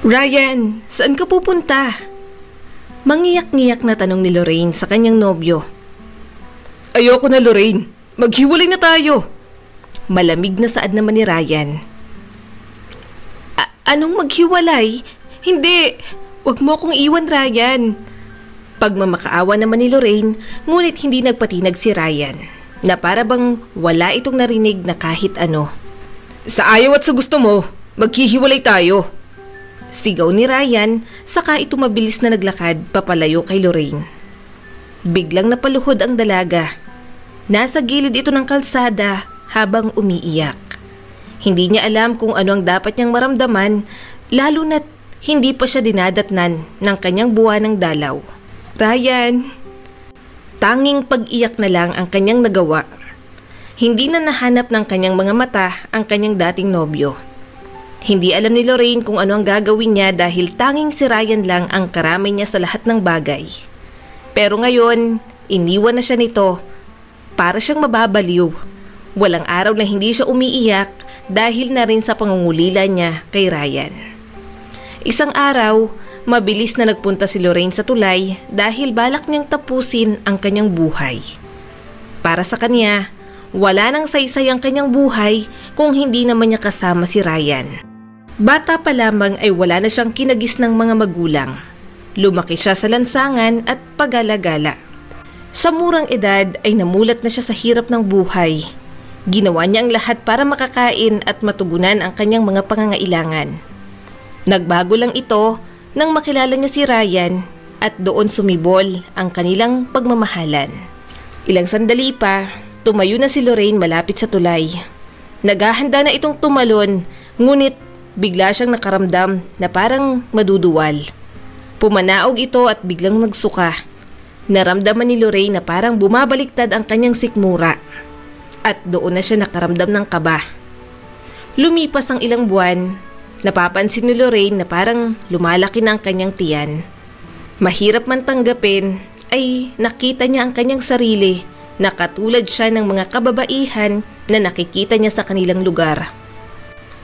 Ryan, saan ka pupunta? Mangiyak-ngiyak na tanong ni Lorraine sa kanyang nobyo. Ayoko na, Lorraine. Maghiwalay na tayo. Malamig na saad naman ni Ryan. Anong maghiwalay? Hindi. Huwag mo akong iwan, Ryan. Pagmamakaawa naman ni Lorraine, ngunit hindi nagpatinag si Ryan, na para bang wala itong narinig na kahit ano. Sa ayaw at sa gusto mo, maghihiwalay tayo. Sigaw ni Ryan, saka ito mabilis na naglakad papalayo kay Lorraine. Biglang napaluhod ang dalaga. Nasa gilid ito ng kalsada habang umiiyak. Hindi niya alam kung ano ang dapat niyang maramdaman, lalo na't hindi pa siya dinadatnan ng kanyang buwanang dalaw. Ryan, tanging pag-iyak na lang ang kanyang nagawa. Hindi na nahanap ng kanyang mga mata ang kanyang dating nobyo. Hindi alam ni Lorraine kung ano ang gagawin niya dahil tanging si Ryan lang ang karamay niya sa lahat ng bagay. Pero ngayon, iniwan na siya nito para siyang mababaliw. Walang araw na hindi siya umiiyak dahil na rin sa pangungulila niya kay Ryan. Isang araw, mabilis na nagpunta si Lorraine sa tulay dahil balak niyang tapusin ang kanyang buhay. Para sa kanya, wala nang saysay ang kanyang buhay kung hindi naman niya kasama si Ryan. Bata pa lamang ay wala na siyang kinagis ng mga magulang. Lumaki siya sa lansangan at pagala-gala. Sa murang edad ay namulat na siya sa hirap ng buhay. Ginawa niya ang lahat para makakain at matugunan ang kanyang mga pangangailangan. Nagbago lang ito nang makilala niya si Ryan at doon sumibol ang kanilang pagmamahalan. Ilang sandali pa, tumayo na si Lorraine malapit sa tulay. Naghahanda na itong tumalon, ngunit bigla siyang nakaramdam na parang maduduwal. Pumanaog ito at biglang nagsuka. Naramdaman ni Lorraine na parang bumabaliktad ang kanyang sikmura. At doon na siya nakaramdam ng kaba. Lumipas ang ilang buwan, napapansin ni Lorraine na parang lumalaki na ang kanyang tiyan. Mahirap man tanggapin, ay nakita niya ang kanyang sarili na katulad siya ng mga kababaihan na nakikita niya sa kanilang lugar.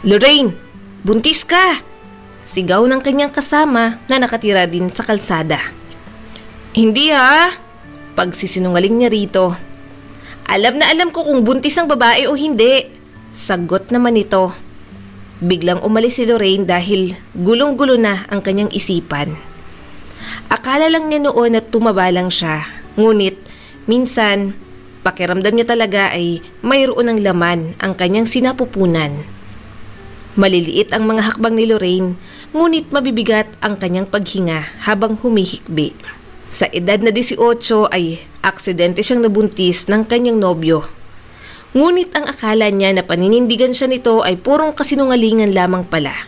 Lorraine! Buntis ka! Sigaw ng kanyang kasama na nakatira din sa kalsada. Hindi ha! Pagsisinungaling niya rito. Alam na alam ko kung buntis ang babae o hindi. Sagot naman ito. Biglang umalis si Lorraine dahil gulong-gulo na ang kanyang isipan. Akala lang niya noon na tumaba lang siya. Ngunit minsan, pakiramdam niya talaga ay mayroon ng laman ang kanyang sinapupunan. Maliliit ang mga hakbang ni Lorraine, ngunit mabibigat ang kanyang paghinga habang humihikbi. Sa edad na 18 ay aksidente siyang nabuntis ng kanyang nobyo. Ngunit ang akala niya na paninindigan siya nito ay purong kasinungalingan lamang pala.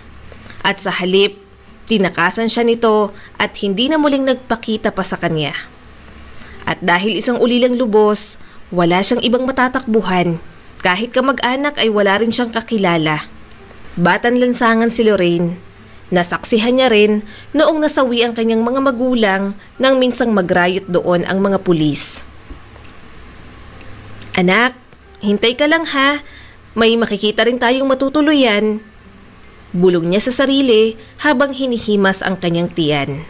At sa halip, tinakasan siya nito at hindi na muling nagpakita pa sa kanya. At dahil isang ulilang lubos, wala siyang ibang matatakbuhan. Kahit kamag-anak ay wala rin siyang kakilala. Batang lansangan si Lorraine. Nasaksihan niya rin noong nasawi ang kanyang mga magulang nang minsang magrayot doon ang mga pulis. Anak, hintay ka lang ha. May makikita rin tayong matutuluyan. Bulong niya sa sarili habang hinihimas ang kanyang tiyan.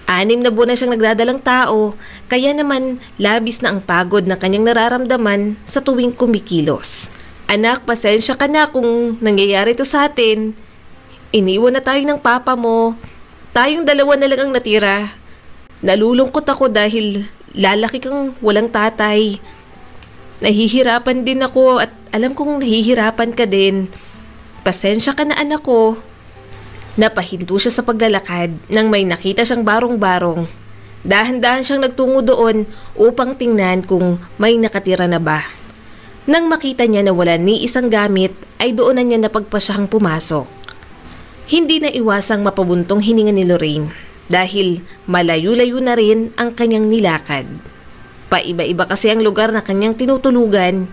6 na buwan na siyang nagdadalang tao, kaya naman labis na ang pagod na kanyang nararamdaman sa tuwing kumikilos. Anak, pasensya ka na kung nangyayari to sa atin. Iniwan na tayo ng papa mo. Tayong dalawa na lang ang natira. Nalulungkot ako dahil lalaki kang walang tatay. Nahihirapan din ako at alam kong nahihirapan ka din. Pasensya ka na anak ko. Napahinto siya sa paglalakad nang may nakita siyang barong-barong. Dahan-dahan siyang nagtungo doon upang tingnan kung may nakatira na ba. Nang makita niya na wala ni isang gamit, ay doon na niya napagpasyahang pumasok. Hindi na iwasang mapabuntong hininga ni Lorraine dahil malayo-layo na rin ang kanyang nilakad. Paiba-iba kasi ang lugar na kanyang tinutulugan.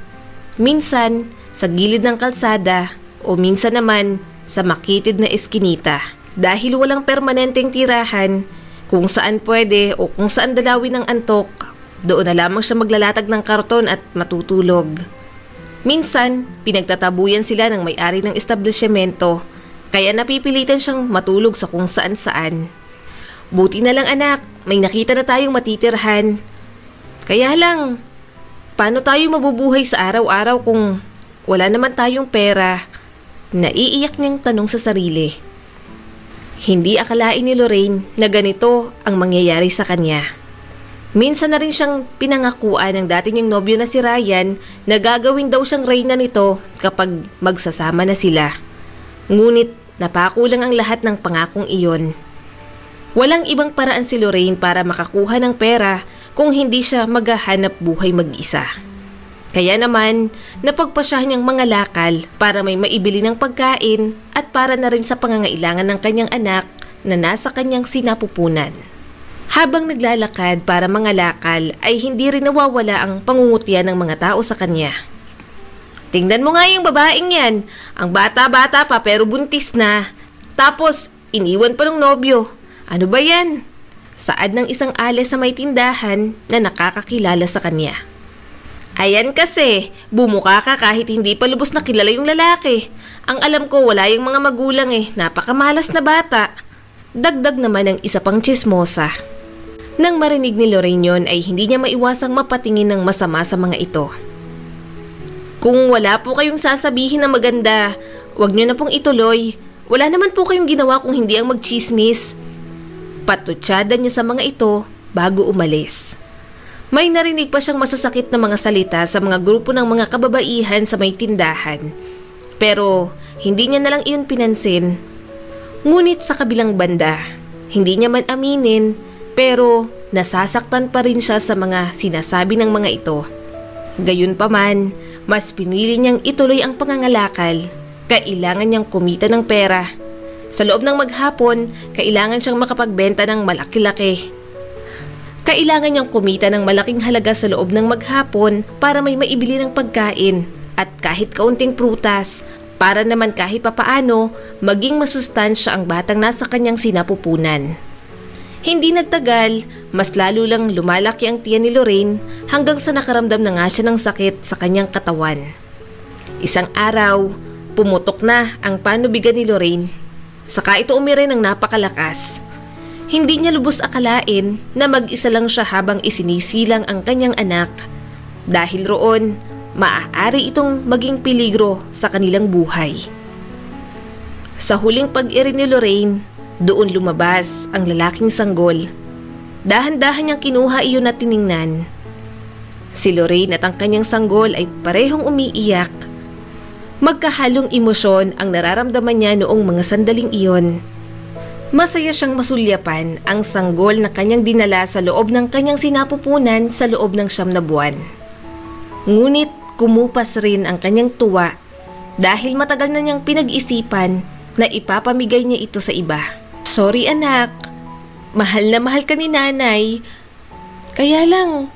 Minsan sa gilid ng kalsada o minsan naman sa makitid na eskinita. Dahil walang permanenteng tirahan, kung saan pwede o kung saan dalawin ng antok, doon na lamang siya maglalatag ng karton at matutulog. Minsan, pinagtatabuyan sila ng may-ari ng establishmento Kaya napipilitan siyang matulog sa kung saan-saan. Buti na lang anak, may nakita na tayong matitirhan. Kaya lang, paano tayo mabubuhay sa araw-araw kung wala naman tayong pera? Naiiyak niyang tanong sa sarili. Hindi akalain ni Lorraine na ganito ang mangyayari sa kanya. Minsan na rin siyang pinangakuan ng dati niyang nobyo na si Ryan na gagawin daw siyang reyna nito kapag magsasama na sila. Ngunit napako lang ang lahat ng pangakong iyon. Walang ibang paraan si Lorraine para makakuha ng pera kung hindi siya maghahanap buhay mag-isa. Kaya naman, napagpasyahan niyang mga lakal para may maibili ng pagkain at para na rin sa pangangailangan ng kanyang anak na nasa kanyang sinapupunan. Habang naglalakad para mga lakal ay hindi rin nawawala ang pangungutya ng mga tao sa kanya. Tingnan mo nga yung babaeng yan, ang bata-bata pa pero buntis na. Tapos iniwan pa ng nobyo. Ano ba yan? Saad ng isang ales sa may tindahan na nakakakilala sa kanya. Ayan kasi, bumuka ka kahit hindi pa lubos na kilala yung lalaki. Ang alam ko wala yung mga magulang napakamalas na bata. Dagdag naman ng isa pang tsismosa. Nang marinig ni Lorraine yon ay hindi niya maiwasang mapatingin ng masama sa mga ito. Kung wala po kayong sasabihin na maganda, wag niyo na pong ituloy. Wala naman po kayong ginawa kung hindi ang magchismis. Patutsada niya sa mga ito bago umalis. May narinig pa siyang masasakit na mga salita sa mga grupo ng mga kababaihan sa may tindahan. Pero hindi niya nalang iyon pinansin. Ngunit sa kabilang banda, hindi niya man aminin pero nasasaktan pa rin siya sa mga sinasabi ng mga ito. Gayunpaman, mas pinili niyang ituloy ang pangangalakal. Kailangan niyang kumita ng pera. Sa loob ng maghapon, kailangan siyang makapagbenta ng malaki-laki. Kailangan niyang kumita ng malaking halaga sa loob ng maghapon para may maibili ng pagkain at kahit kaunting prutas para naman kahit papaano maging masustansya ang batang nasa kanyang sinapupunan. Hindi nagtagal, mas lalo lang lumalaki ang tiyan ni Lorraine hanggang sa nakaramdam na nga siya ng sakit sa kanyang katawan. Isang araw, pumutok na ang panubigan ni Lorraine. Saka ito umire ng napakalakas. Hindi niya lubos akalain na mag-isa lang siya habang isinisilang ang kanyang anak. Dahil roon, maaari itong maging peligro sa kanilang buhay. Sa huling pag-iri ni Lorraine, doon lumabas ang lalaking sanggol. Dahan-dahan niyang kinuha iyon at tiningnan. Si Lorraine at ang kanyang sanggol ay parehong umiiyak. Magkahalong emosyon ang nararamdaman niya noong mga sandaling iyon. Masaya siyang masulyapan ang sanggol na kanyang dinala sa loob ng kanyang sinapupunan sa loob ng 9 na buwan. Ngunit kumupas rin ang kanyang tuwa dahil matagal na niyang pinag-isipan na ipapamigay niya ito sa iba. Sorry anak, mahal na mahal ka ni nanay. Kaya lang,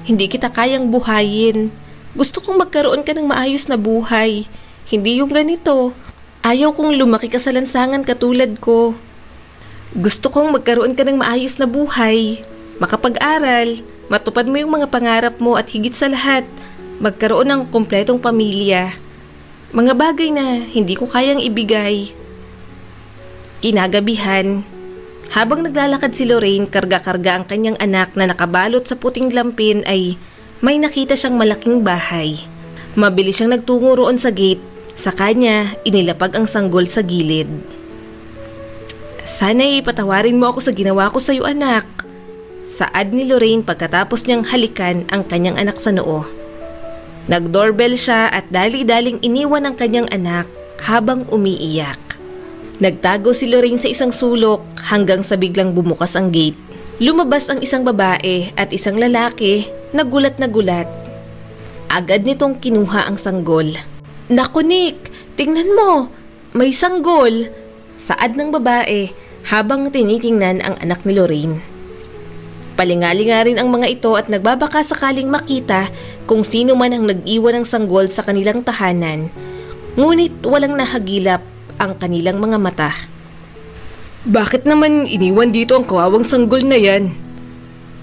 hindi kita kayang buhayin. Gusto kong magkaroon ka ng maayos na buhay. Hindi yung ganito. Ayaw kong lumaki ka sa lansangan katulad ko. Gusto kong magkaroon ka ng maayos na buhay, makapag-aral, matupad mo yung mga pangarap mo at higit sa lahat, magkaroon ng kumpletong pamilya. Mga bagay na hindi ko kayang ibigay. Kinagabihan, habang naglalakad si Lorraine karga-karga ang kanyang anak na nakabalot sa puting lampin ay may nakita siyang malaking bahay. Mabilis siyang nagtungo roon sa gate, sa kanya inilapag ang sanggol sa gilid. Sana'y patawarin mo ako sa ginawa ko sa iyo anak. Saad ni Lorraine pagkatapos niyang halikan ang kanyang anak sa noo. Nag-doorbell siya at dali-daling iniwan ang kanyang anak habang umiiyak. Nagtago si Lorraine sa isang sulok hanggang sa biglang bumukas ang gate. Lumabas ang isang babae at isang lalaki na gulat na gulat. Agad nitong kinuha ang sanggol. Naku Nick, tingnan mo, may sanggol. Saad ng babae habang tinitingnan ang anak ni Lorraine. Palingalinga rin ang mga ito at nagbabaka sakaling makita kung sino man ang nag-iwan ng sanggol sa kanilang tahanan. Ngunit walang nahagilap ang kanilang mga mata. Bakit naman iniwan dito ang kawawang sanggol na yan?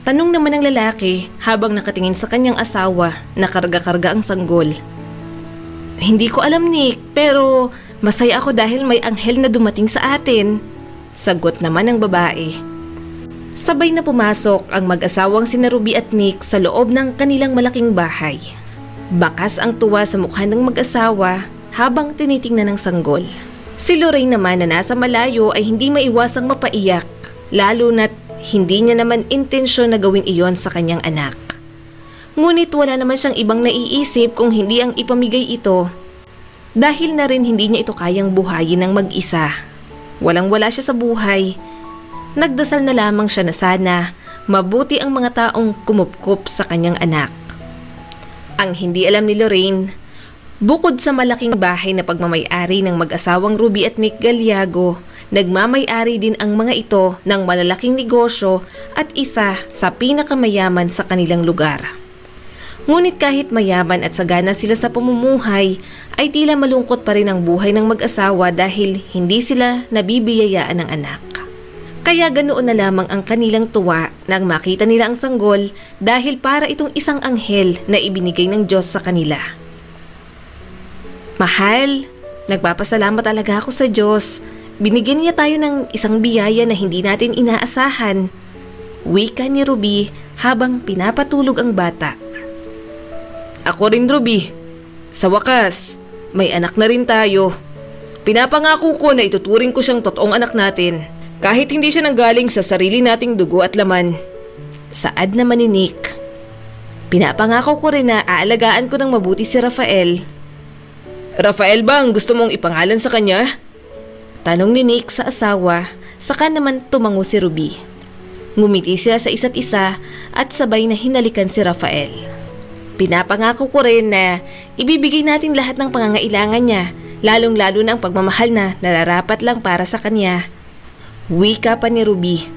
Tanong naman ng lalaki habang nakatingin sa kanyang asawa na karga-karga ang sanggol. Hindi ko alam Nick, pero Masaya ako dahil may anghel na dumating sa atin. Sagot naman ng babae. Sabay na pumasok ang mag-asawang sina Ruby at Nick sa loob ng kanilang malaking bahay. Bakas ang tuwa sa mukha ng mag-asawa habang tinitingnan ng sanggol. Si Lorraine naman na nasa malayo ay hindi maiwasang mapaiyak, lalo na't hindi niya naman intensyon na gawin iyon sa kanyang anak. Ngunit wala naman siyang ibang naiisip kung hindi ang ipamigay ito, dahil na rin hindi niya ito kayang buhayin ng mag-isa. Walang-wala siya sa buhay. Nagdasal na lamang siya na sana mabuti ang mga taong kumupkup sa kanyang anak. Ang hindi alam ni Lorraine, bukod sa malaking bahay na pagmamay-ari ng mag-asawang Ruby at Nick Galiago, nagmamay-ari din ang mga ito ng malalaking negosyo at isa sa pinakamayaman sa kanilang lugar. Ngunit kahit mayaman at sagana sila sa pamumuhay, ay tila malungkot pa rin ang buhay ng mag-asawa dahil hindi sila nabibiyayaan ng anak. Kaya ganoon na lamang ang kanilang tuwa nang makita nila ang sanggol dahil para itong isang anghel na ibinigay ng Diyos sa kanila. Mahal, nagpapasalamat talaga ako sa Diyos. Binigyan niya tayo ng isang biyaya na hindi natin inaasahan. Wika ni Ruby habang pinapatulog ang bata. Ako rin, Ruby. Sa wakas, may anak na rin tayo. Pinapangako ko na ituturing ko siyang totoong anak natin, kahit hindi siya nanggaling sa sarili nating dugo at laman. Saad naman ni Nick. Pinapangako ko rin na aalagaan ko ng mabuti si Rafael. Rafael ba ang gusto mong ipangalan sa kanya? Tanong ni Nick sa asawa, saka naman tumango si Ruby. Ngumiti sila sa isa't isa at sabay na hinalikan si Rafael. Pinapangako ko rin na ibibigay natin lahat ng pangangailangan niya, lalong-lalo na ang pagmamahal na nararapat lang para sa kanya. Wika pa ni Ruby.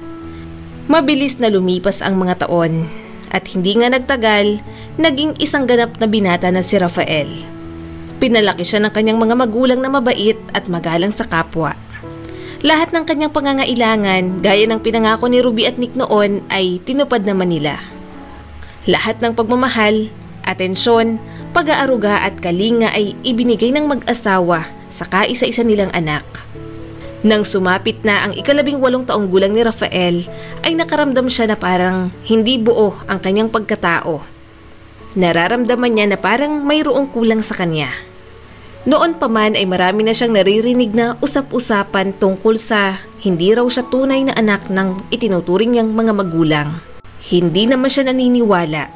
Mabilis na lumipas ang mga taon at hindi nga nagtagal, naging isang ganap na binata na si Rafael. Pinalaki siya ng kanyang mga magulang na mabait at magalang sa kapwa. Lahat ng kanyang pangangailangan, gaya ng pinangako ni Ruby at Nick noon, ay tinupad naman nila. Lahat ng pagmamahal, atensyon, pag-aaruga at kalinga ay ibinigay ng mag-asawa sa kaisa-isa nilang anak. Nang sumapit na ang 18 taong gulang ni Rafael, ay nakaramdam siya na parang hindi buo ang kanyang pagkatao. Nararamdaman niya na parang mayroong kulang sa kanya. Noon pa man ay marami na siyang naririnig na usap-usapan tungkol sa hindi raw siya tunay na anak ng itinuturing niyang mga magulang. Hindi naman siya naniniwala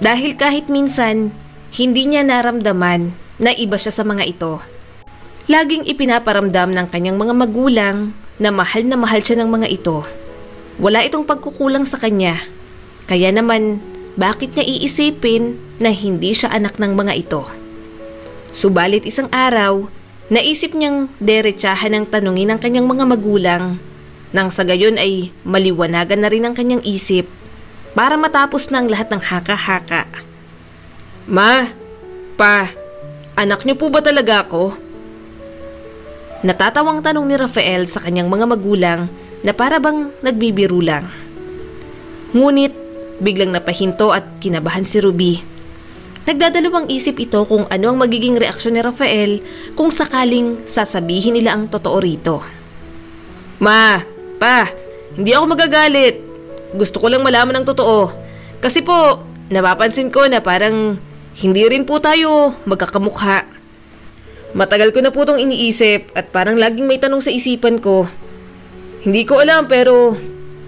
dahil kahit minsan hindi niya naramdaman na iba siya sa mga ito. Laging ipinaparamdam ng kanyang mga magulang na mahal siya ng mga ito. Wala itong pagkukulang sa kanya. Kaya naman, bakit niya iisipin na hindi siya anak ng mga ito? Subalit isang araw, naisip niyang derechahan ng tanungin ng kanyang mga magulang, nang sa gayon ay maliwanagan na rin ang kanyang isip para matapos na ang lahat ng haka-haka. Ma, pa, anak niyo po ba talaga ako? Natatawang tanong ni Rafael sa kanyang mga magulang na para bang nagbibiro lang. Ngunit biglang napahinto at kinabahan si Ruby. Nagdadalawang isip ito kung ano ang magiging reaksyon ni Rafael kung sakaling sasabihin nila ang totoo rito. Ma, pa, hindi ako magagalit. Gusto ko lang malaman ang totoo. Kasi po, napapansin ko na parang hindi rin po tayo magkakamukha. Matagal ko na po itong iniisip at parang laging may tanong sa isipan ko. Hindi ko alam pero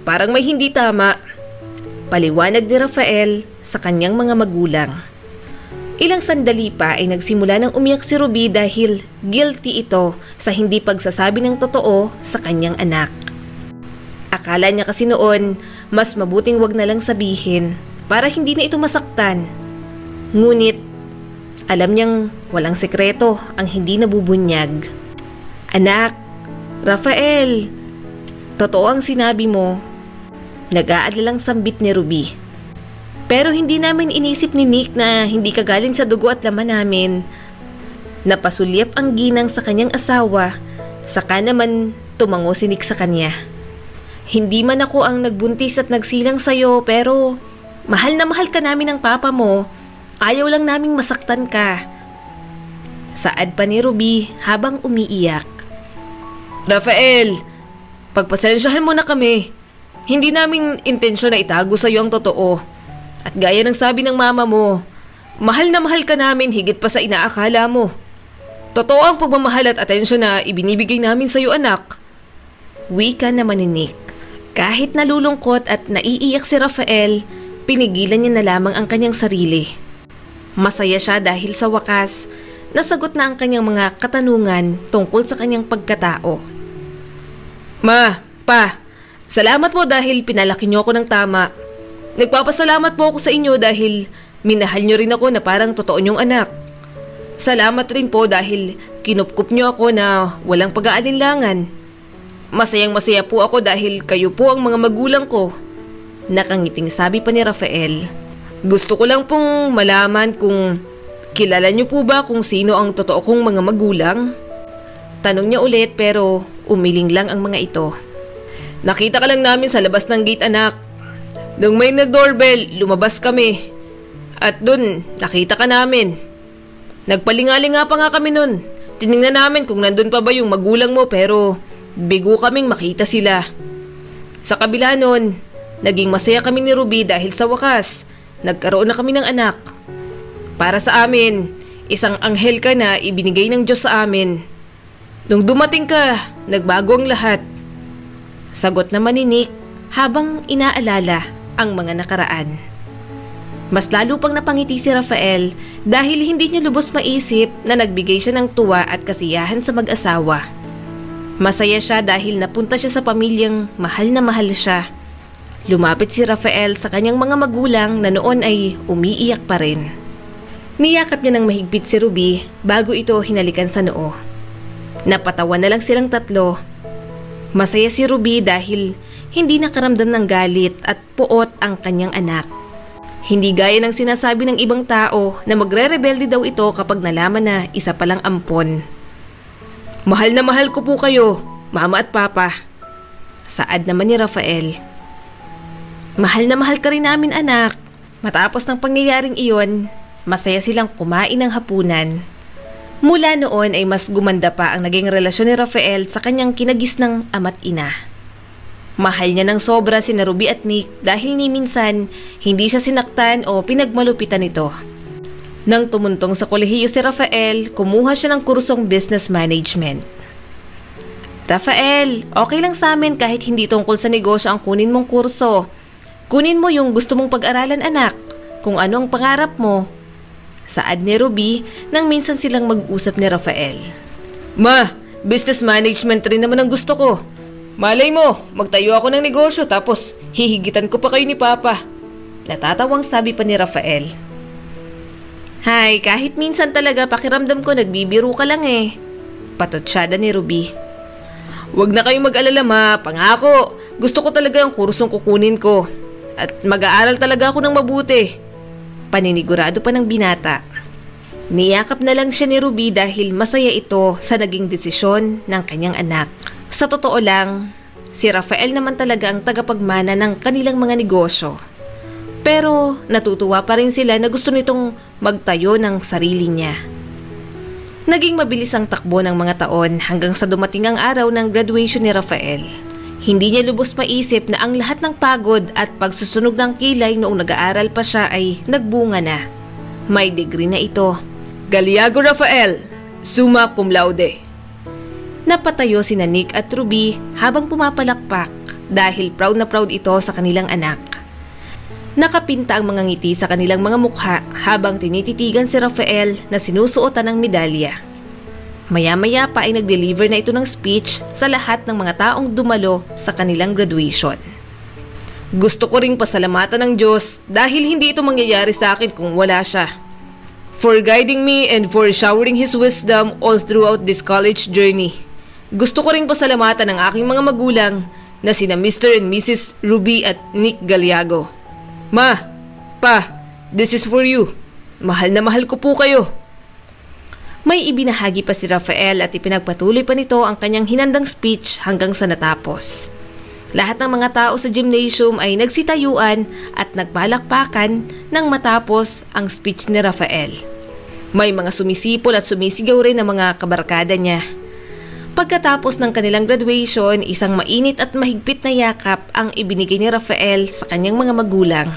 parang may hindi tama. Paliwanag ni Rafael sa kanyang mga magulang. Ilang sandali pa ay nagsimula ng umiyak si Ruby dahil guilty ito sa hindi pagsasabi ng totoo sa kanyang anak. Akala niya kasi noon mas mabuting wag na lang sabihin para hindi na ito masaktan. Ngunit alam niyang walang sekreto ang hindi nabubunyag. Anak, Rafael, totoo ang sinabi mo. Nag-aalalang sambit ni Ruby. Pero hindi namin inisip ni Nick na hindi ka galing sa dugo at laman namin. Napasulyap ang ginang sa kanyang asawa, saka naman tumango si Nick sa kanya. Hindi man ako ang nagbuntis at nagsilang sa'yo pero mahal na mahal ka namin ng papa mo. Ayaw lang naming masaktan ka. Saad pa ni Ruby habang umiiyak. Rafael, pagpasensyahan mo na kami. Hindi namin intensyon na itago sa iyo ang totoo. At gaya ng sabi ng mama mo, mahal na mahal ka namin higit pa sa inaakala mo. Totoo ang pagmamahal at atensyon na ibinibigay namin sa iyo, anak. Wika naman ni Nick. Kahit nalulungkot at naiiyak si Rafael, pinigilan niya na lamang ang kanyang sarili. Masaya siya dahil sa wakas, nasagot na ang kanyang mga katanungan tungkol sa kanyang pagkatao. Ma, pa, salamat po dahil pinalaki niyo ako ng tama. Nagpapasalamat po ako sa inyo dahil minahal niyo rin ako na parang totoo niyong anak. Salamat rin po dahil kinupkup niyo ako na walang pag-aalinlangan. Masayang-masaya po ako dahil kayo po ang mga magulang ko. Nakangiting sabi pa ni Rafael. Gusto ko lang pong malaman kung kilala niyo po ba kung sino ang totoo kong mga magulang? Tanong niya ulit pero umiling lang ang mga ito. Nakita ka lang namin sa labas ng gate, anak. Nung may nag-doorbell, lumabas kami. At dun, nakita ka namin. Nagpalingalinga pa nga kami nun. Tiningnan namin kung nandun pa ba yung magulang mo pero bigo kaming makita sila. Sa kabila nun, naging masaya kami ni Ruby dahil sa wakas, nagkaroon na kami ng anak. Para sa amin, isang anghel ka na ibinigay ng Diyos sa amin. Nung dumating ka, nagbago ang lahat. Sagot naman ni Nick habang inaalala ang mga nakaraan. Mas lalo pang napangiti si Rafael dahil hindi niya lubos maisip na nagbigay siya ng tuwa at kasiyahan sa mag-asawa. Masaya siya dahil napunta siya sa pamilyang mahal na mahal siya. Lumapit si Rafael sa kanyang mga magulang na noon ay umiiyak pa rin. Niyakap niya ng mahigpit si Ruby bago ito hinalikan sa noo. Napatawa na lang silang tatlo. Masaya si Ruby dahil hindi nakaramdam ng galit at puot ang kanyang anak. Hindi gaya ng sinasabi ng ibang tao na magre-rebelde daw ito kapag nalaman na isa palang ampon. Mahal na mahal ko po kayo, mama at papa. Saad naman ni Rafael. Mahal na mahal ka rin namin, anak. Matapos ng pangyayaring iyon, masaya silang kumain ng hapunan. Mula noon ay mas gumanda pa ang naging relasyon ni Rafael sa kanyang kinagisnang ama't ina. Mahal niya ng sobra sina Ruby at Nick dahil ni minsan hindi siya sinaktan o pinagmalupitan nito. Nang tumuntong sa kolehiyo si Rafael, kumuha siya ng kursong business management. Rafael, okay lang sa amin kahit hindi tungkol sa negosyo ang kunin mong kurso. Kunin mo yung gusto mong pag-aralan, anak, kung ano ang pangarap mo. Saad ni Ruby nang minsan silang mag-usap ni Rafael. Ma, business management rin naman ang gusto ko. Malay mo, magtayo ako ng negosyo tapos hihigitan ko pa kayo ni Papa. Natatawang sabi pa ni Rafael. Hay, kahit minsan talaga pakiramdam ko nagbibiro ka lang eh. Patotsyada ni Ruby. Huwag na kayong mag-alala, ma, pangako. Gusto ko talaga ang kursong kukunin ko. At mag-aaral talaga ako ng mabuti. Paninigurado pa ng binata. Niyakap na lang siya ni Ruby dahil masaya ito sa naging desisyon ng kanyang anak. Sa totoo lang, si Rafael naman talaga ang tagapagmana ng kanilang mga negosyo. Pero natutuwa pa rin sila na gusto nitong magtayo ng sarili niya. Naging mabilis ang takbo ng mga taon hanggang sa dumating ang araw ng graduation ni Rafael. Hindi niya lubos maisip na ang lahat ng pagod at pagsusunog ng kilay noong nag-aaral pa siya ay nagbunga na. May degree na ito. Galiago Rafael, summa cum laude. Napatayo sina Nick at Ruby habang pumapalakpak dahil proud na proud ito sa kanilang anak. Nakapinta ang mga ngiti sa kanilang mga mukha habang tinititigan si Rafael na sinusuotan ng medalya. Maya-maya pa ay nag-deliver na ito ng speech sa lahat ng mga taong dumalo sa kanilang graduation. Gusto ko ring pasalamatan ng Diyos dahil hindi ito mangyayari sa akin kung wala siya. For guiding me and for showering His wisdom all throughout this college journey. Gusto ko ring pasalamatan ng aking mga magulang na sina Mr. and Mrs. Ruby at Nick Galiago. Ma, Pa, this is for you. Mahal na mahal ko po kayo. May ibinahagi pa si Rafael at ipinagpatuloy pa nito ang kanyang hinandang speech hanggang sa natapos. Lahat ng mga tao sa gymnasium ay nagsitayuan at nagbalakpakan nang matapos ang speech ni Rafael. May mga sumisipol at sumisigaw rin ng mga kabarkada niya. Pagkatapos ng kanilang graduation, isang mainit at mahigpit na yakap ang ibinigay ni Rafael sa kanyang mga magulang.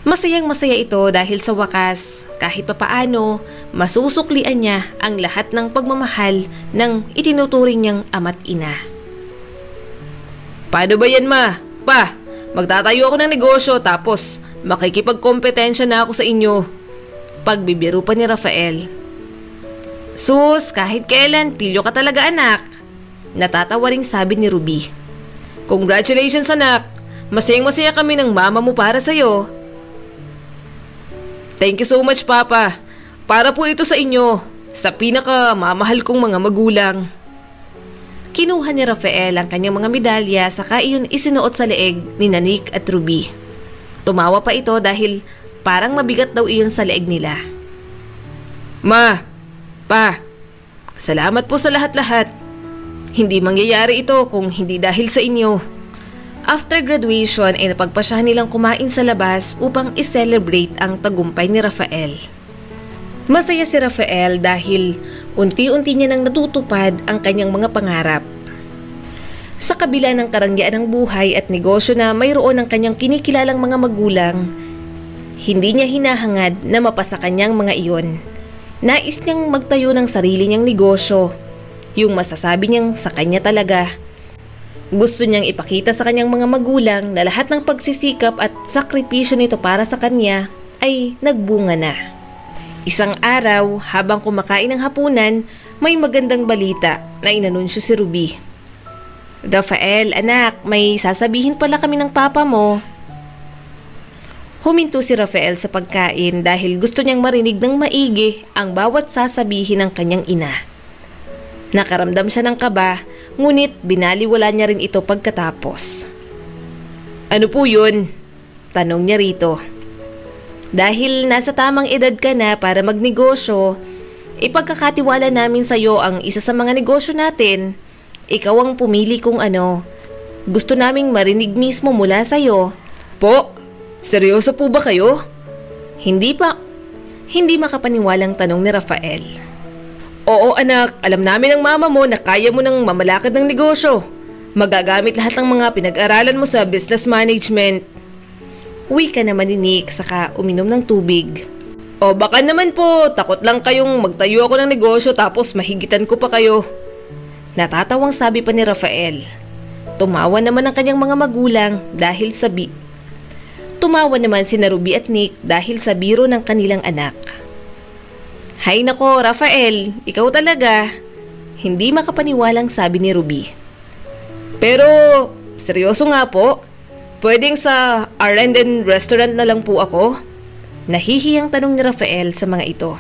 Masayang masaya ito dahil sa wakas, kahit papaano, masusuklian niya ang lahat ng pagmamahal ng itinuturing niyang ama't ina. Paano ba yan, ma? Pa, magtatayo ako ng negosyo tapos makikipagkompetensya na ako sa inyo. Pagbibiro pa ni Rafael. Sus, kahit kailan, pilyo ka talaga anak. Natatawa ring sabi ni Ruby. Congratulations anak, masayang-masaya kami ng mama mo para sa'yo. Thank you so much papa, para po ito sa inyo, sa pinaka mamahal kong mga magulang. Kinuha ni Rafael ang kanyang mga medalya saka iyon isinuot sa leeg ni Nick at Ruby. Tumawa pa ito dahil parang mabigat daw iyon sa leeg nila. Ma, pa, salamat po sa lahat-lahat. Hindi mangyayari ito kung hindi dahil sa inyo. After graduation ay napagpasyahan nilang kumain sa labas upang i-celebrate ang tagumpay ni Rafael. Masaya si Rafael dahil unti-unti niya nang natutupad ang kanyang mga pangarap. Sa kabila ng karangyaan ng buhay at negosyo na mayroon ng kanyang kinikilalang mga magulang, hindi niya hinahangad na mapasa kanyang mga iyon. Nais niyang magtayo ng sarili niyang negosyo, yung masasabi niyang sa kanya talaga. Gusto niyang ipakita sa kanyang mga magulang na lahat ng pagsisikap at sakripisyo nito para sa kanya ay nagbunga na. Isang araw, habang kumakain ng hapunan, may magandang balita na inanunsyo si Ruby. Rafael, anak, may sasabihin pala kami ng papa mo. Huminto si Rafael sa pagkain dahil gusto niyang marinig ng maigi ang bawat sasabihin ng kanyang ina. Nakaramdam siya ng kaba, ngunit binaliwala niya rin ito pagkatapos. Ano po yun? Tanong niya rito. Dahil nasa tamang edad ka na para magnegosyo, ipagkakatiwala namin sa iyo ang isa sa mga negosyo natin. Ikaw ang pumili kung ano. Gusto naming marinig mismo mula sa iyo. Po? Seryoso po ba kayo? Hindi makapaniwalang tanong ni Rafael. Oo anak, alam namin ng mama mo na kaya mo nang mamalakad ng negosyo. Magagamit lahat ng mga pinag-aralan mo sa business management. Uwi ka naman ni Nick saka uminom ng tubig. O baka naman po, takot lang kayong magtayo ako ng negosyo tapos mahigitan ko pa kayo. Natatawang sabi pa ni Rafael. Tumawa naman ang kanyang mga magulang dahil Tumawa naman si Ruby at Nick dahil sa biro ng kanilang anak. Hay nako, Rafael, ikaw talaga. Hindi makapaniwalang sabi ni Ruby. Pero, seryoso nga po. Pwedeng sa R&N restaurant na lang po ako? Nahihiyang tanong ni Rafael sa mga ito.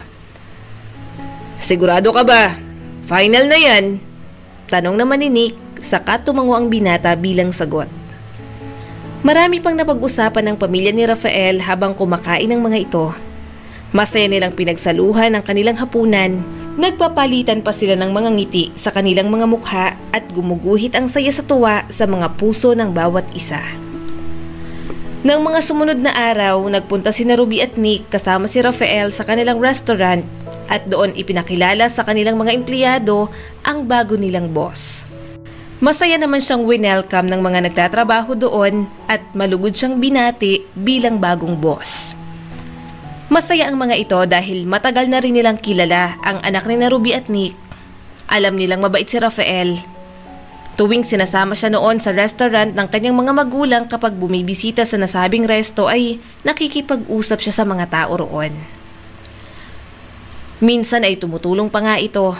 Sigurado ka ba? Final na yan? Tanong naman ni Nick, saka tumango ang binata bilang sagot. Marami pang napag-usapan ng pamilya ni Rafael habang kumakain ng mga ito. Masaya nilang pinagsaluhan ang kanilang hapunan, nagpapalitan pa sila ng mga ngiti sa kanilang mga mukha at gumuguhit ang saya sa tuwa sa mga puso ng bawat isa. Nang mga sumunod na araw, nagpunta si Ruby at Nick kasama si Rafael sa kanilang restaurant at doon ipinakilala sa kanilang mga empleyado ang bago nilang boss. Masaya naman siyang winelcome ng mga nagtatrabaho doon at malugod siyang binati bilang bagong boss. Masaya ang mga ito dahil matagal na rin nilang kilala ang anak ni Ruby at Nick. Alam nilang mabait si Rafael. Tuwing sinasama siya noon sa restaurant ng kanyang mga magulang kapag bumibisita sa nasabing resto ay nakikipag-usap siya sa mga tao roon. Minsan ay tumutulong pa nga ito.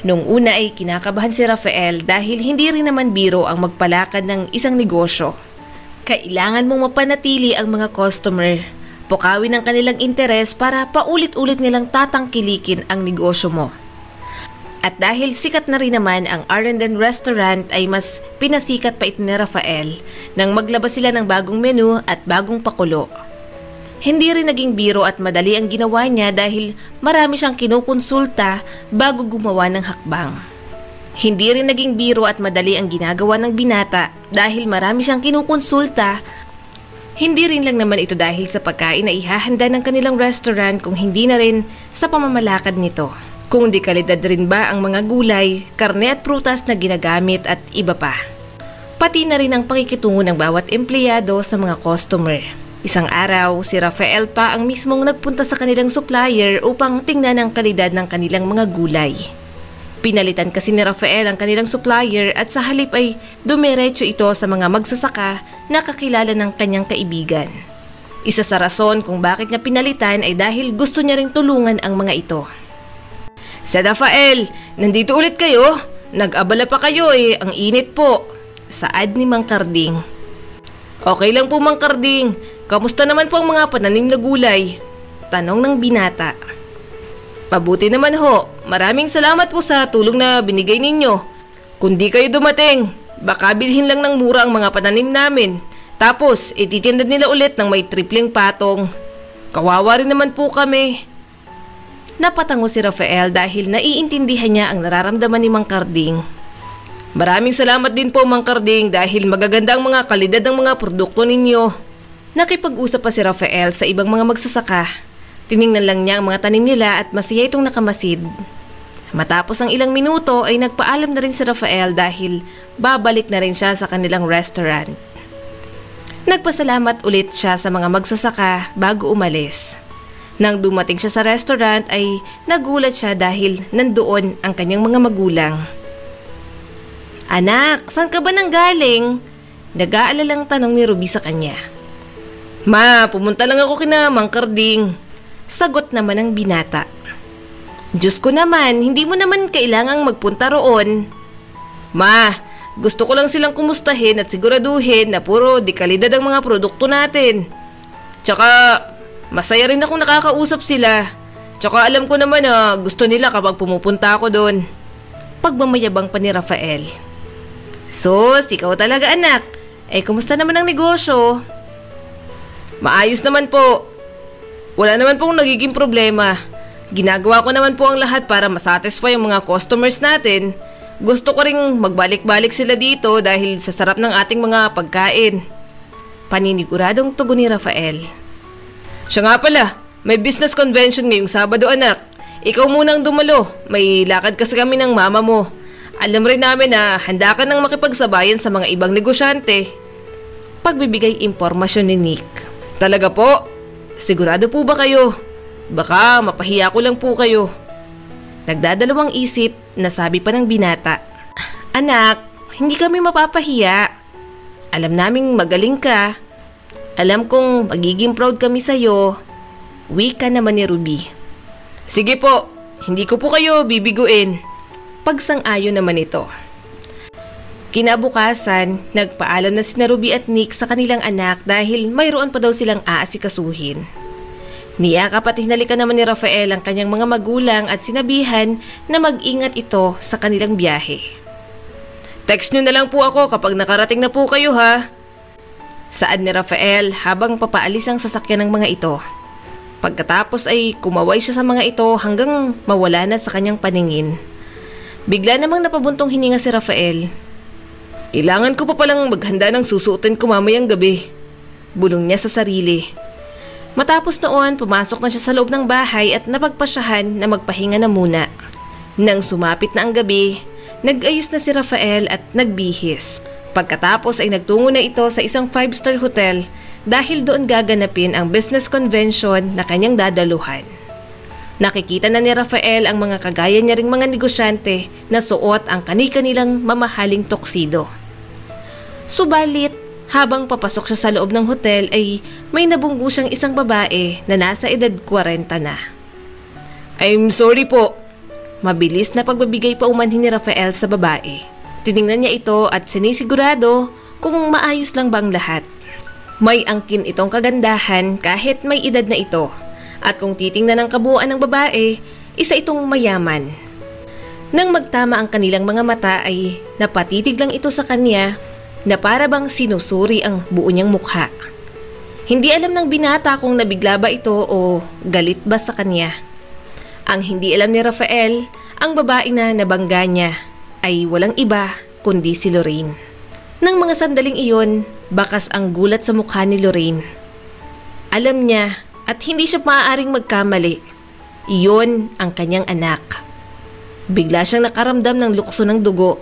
Nung una ay kinakabahan si Rafael dahil hindi rin naman biro ang magpalakad ng isang negosyo. Kailangan mong mapanatili ang mga customer, pukawin ang kanilang interes para paulit-ulit nilang tatangkilikin ang negosyo mo. At dahil sikat na rin naman ang R&N restaurant ay mas pinasikat pa ito ni Rafael nang maglabas sila ng bagong menu at bagong pakulo. Hindi rin naging biro at madali ang ginawa niya dahil marami siyang kinukonsulta bago gumawa ng hakbang. Hindi rin naging biro at madali ang ginagawa ng binata dahil marami siyang kinukonsulta Hindi rin lang naman ito dahil sa pagkain na ihahanda ng kanilang restaurant kung hindi na rin sa pamamalakad nito. Kung di kalidad rin ba ang mga gulay, karne at prutas na ginagamit at iba pa. Pati na rin ang pakikitungo ng bawat empleyado sa mga customer. Isang araw, si Rafael pa ang mismong nagpunta sa kanilang supplier upang tingnan ang kalidad ng kanilang mga gulay. Pinalitan kasi ni Rafael ang kanilang supplier at sa halip ay dumiretso ito sa mga magsasaka na kakilala ng kanyang kaibigan. Isa sa rason kung bakit niya pinalitan ay dahil gusto niya ring tulungan ang mga ito. Sir Rafael, nandito ulit kayo? Nag-abala pa kayo ang init po. Saad ni Mang Karding. Okay lang po Mang Karding, kamusta naman po ang mga pananim na gulay? Tanong ng binata. Mabuti naman ho, maraming salamat po sa tulong na binigay ninyo. Kung di kayo dumating, baka bilhin lang ng mura ang mga pananim namin. Tapos, ititinda nila ulit ng may tripling patong. Kawawa rin naman po kami. Napatango si Rafael dahil naiintindihan niya ang nararamdaman ni Mang Karding. Maraming salamat din po Mang Karding dahil magaganda ang mga kalidad ng mga produkto ninyo. Nakipag-usap pa si Rafael sa ibang mga magsasaka. Tiningnan lang niya ang mga tanim nila at masaya itong nakamasid. Matapos ang ilang minuto ay nagpaalam na rin si Rafael dahil babalik na rin siya sa kanilang restaurant. Nagpasalamat ulit siya sa mga magsasaka bago umalis. Nang dumating siya sa restaurant ay nagulat siya dahil nandoon ang kanyang mga magulang. Anak, saan ka ba nanggaling? Nag-aalalang tanong ni Ruby sa kanya. Ma, pumunta lang ako kina Mang Karding. Sagot naman ng binata. Diyos ko naman, hindi mo naman kailangang magpunta roon. Ma, gusto ko lang silang kumustahin at siguraduhin na puro di kalidad ang mga produkto natin. Tsaka, masaya rin akong nakakausap sila. Tsaka alam ko naman na gusto nila kapag pumupunta ako doon. Pagmamayabang pa ni Rafael. Sus, ikaw talaga anak. Kumusta naman ang negosyo? Maayos naman po. Wala naman pong nagiging problema. Ginagawa ko naman po ang lahat para masatisfy ang mga customers natin. Gusto ko ring magbalik-balik sila dito dahil sa sarap ng ating mga pagkain. Paniniguradong tugon ni Rafael. Siya nga pala, may business convention ngayong Sabado anak. Ikaw munang dumalo, may lakad kasi kami ng mama mo. Alam rin namin na handa ka nang makipagsabayan sa mga ibang negosyante. Pagbibigay impormasyon ni Nick. Talaga po? Sigurado po ba kayo? Baka mapahiya ko lang po kayo. Nagdadalawang isip na sabi pa ng binata. Anak, hindi kami mapapahiya. Alam naming magaling ka. Alam kong magiging proud kami sa'yo. Wika naman ni Ruby. Sige po, hindi ko po kayo bibiguin. Pagsang-ayon naman ito. Kinabukasan, nagpaalam na sina Ruby at Nick sa kanilang anak dahil mayroon pa daw silang aasikasuhin. Niyakap at hinalikan naman ni Rafael ang kanyang mga magulang at sinabihan na mag-ingat ito sa kanilang biyahe. Text nyo na lang po ako kapag nakarating na po kayo ha. Saad ni Rafael habang papaalis ang sasakyan ng mga ito. Pagkatapos ay kumaway siya sa mga ito hanggang mawala na sa kanyang paningin. Bigla namang napabuntong hininga si Rafael. Kailangan ko pa palang maghanda ng susuotin ko mamayang gabi. Bulong niya sa sarili. Matapos noon, pumasok na siya sa loob ng bahay at napagpasyahan na magpahinga na muna. Nang sumapit na ang gabi, nag-ayos na si Rafael at nagbihis. Pagkatapos ay nagtungo na ito sa isang 5-star hotel dahil doon gaganapin ang business convention na kanyang dadaluhan. Nakikita na ni Rafael ang mga kagaya niya ring mga negosyante na suot ang kani-kanilang mamahaling tuxedo. Subalit, habang papasok siya sa loob ng hotel ay may nabunggo siyang isang babae na nasa edad 40 na. I'm sorry po. Mabilis na pagbabigay pa umanhin ni Rafael sa babae. Tiningnan niya ito at sinisigurado kung maayos lang bang lahat. May angkin itong kagandahan kahit may edad na ito. At kung titingnan ang kabuuan ng babae, isa itong mayaman. Nang magtama ang kanilang mga mata ay napatitig lang ito sa kanya na para bang sinusuri ang buo niyang mukha. Hindi alam ng binata kung nabigla ba ito o galit ba sa kanya. Ang hindi alam ni Rafael, ang babae na nabangga niya ay walang iba kundi si Lorraine. Nang mga sandaling iyon, bakas ang gulat sa mukha ni Lorraine. Alam niya at hindi siya maaaring magkamali. Iyon ang kanyang anak. Bigla siyang nakaramdam ng lukso ng dugo.